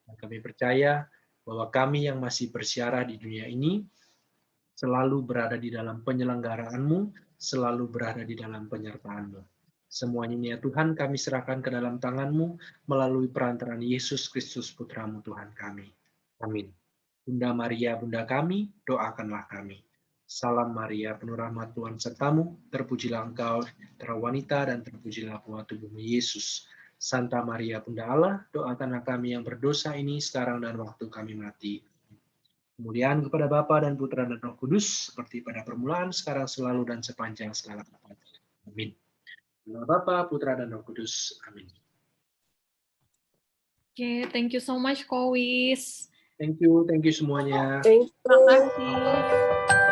Dan kami percaya bahwa kami yang masih bersiarah di dunia ini selalu berada di dalam penyelenggaraanmu, selalu berada di dalam penyertaan-Mu. Semuanya ya Tuhan kami serahkan ke dalam tangan-Mu melalui perantaraan Yesus Kristus Putra-Mu Tuhan kami. Amin. Bunda Maria, Bunda kami, doakanlah kami. Salam Maria, penuh rahmat Tuhan sertamu, terpujilah engkau antara wanita dan terpujilah buah tubuhmu Yesus. Santa Maria, Bunda Allah, doakanlah kami yang berdosa ini sekarang dan waktu kami mati. Kemudian kepada Bapa dan Putra dan Roh Kudus, seperti pada permulaan, sekarang, selalu, dan sepanjang segala abad. Amin. Dalam Bapa, Putra, dan Roh Kudus. Amin. Oke, thank you so much, Kowis. Thank you semuanya. Thank you. Terima kasih.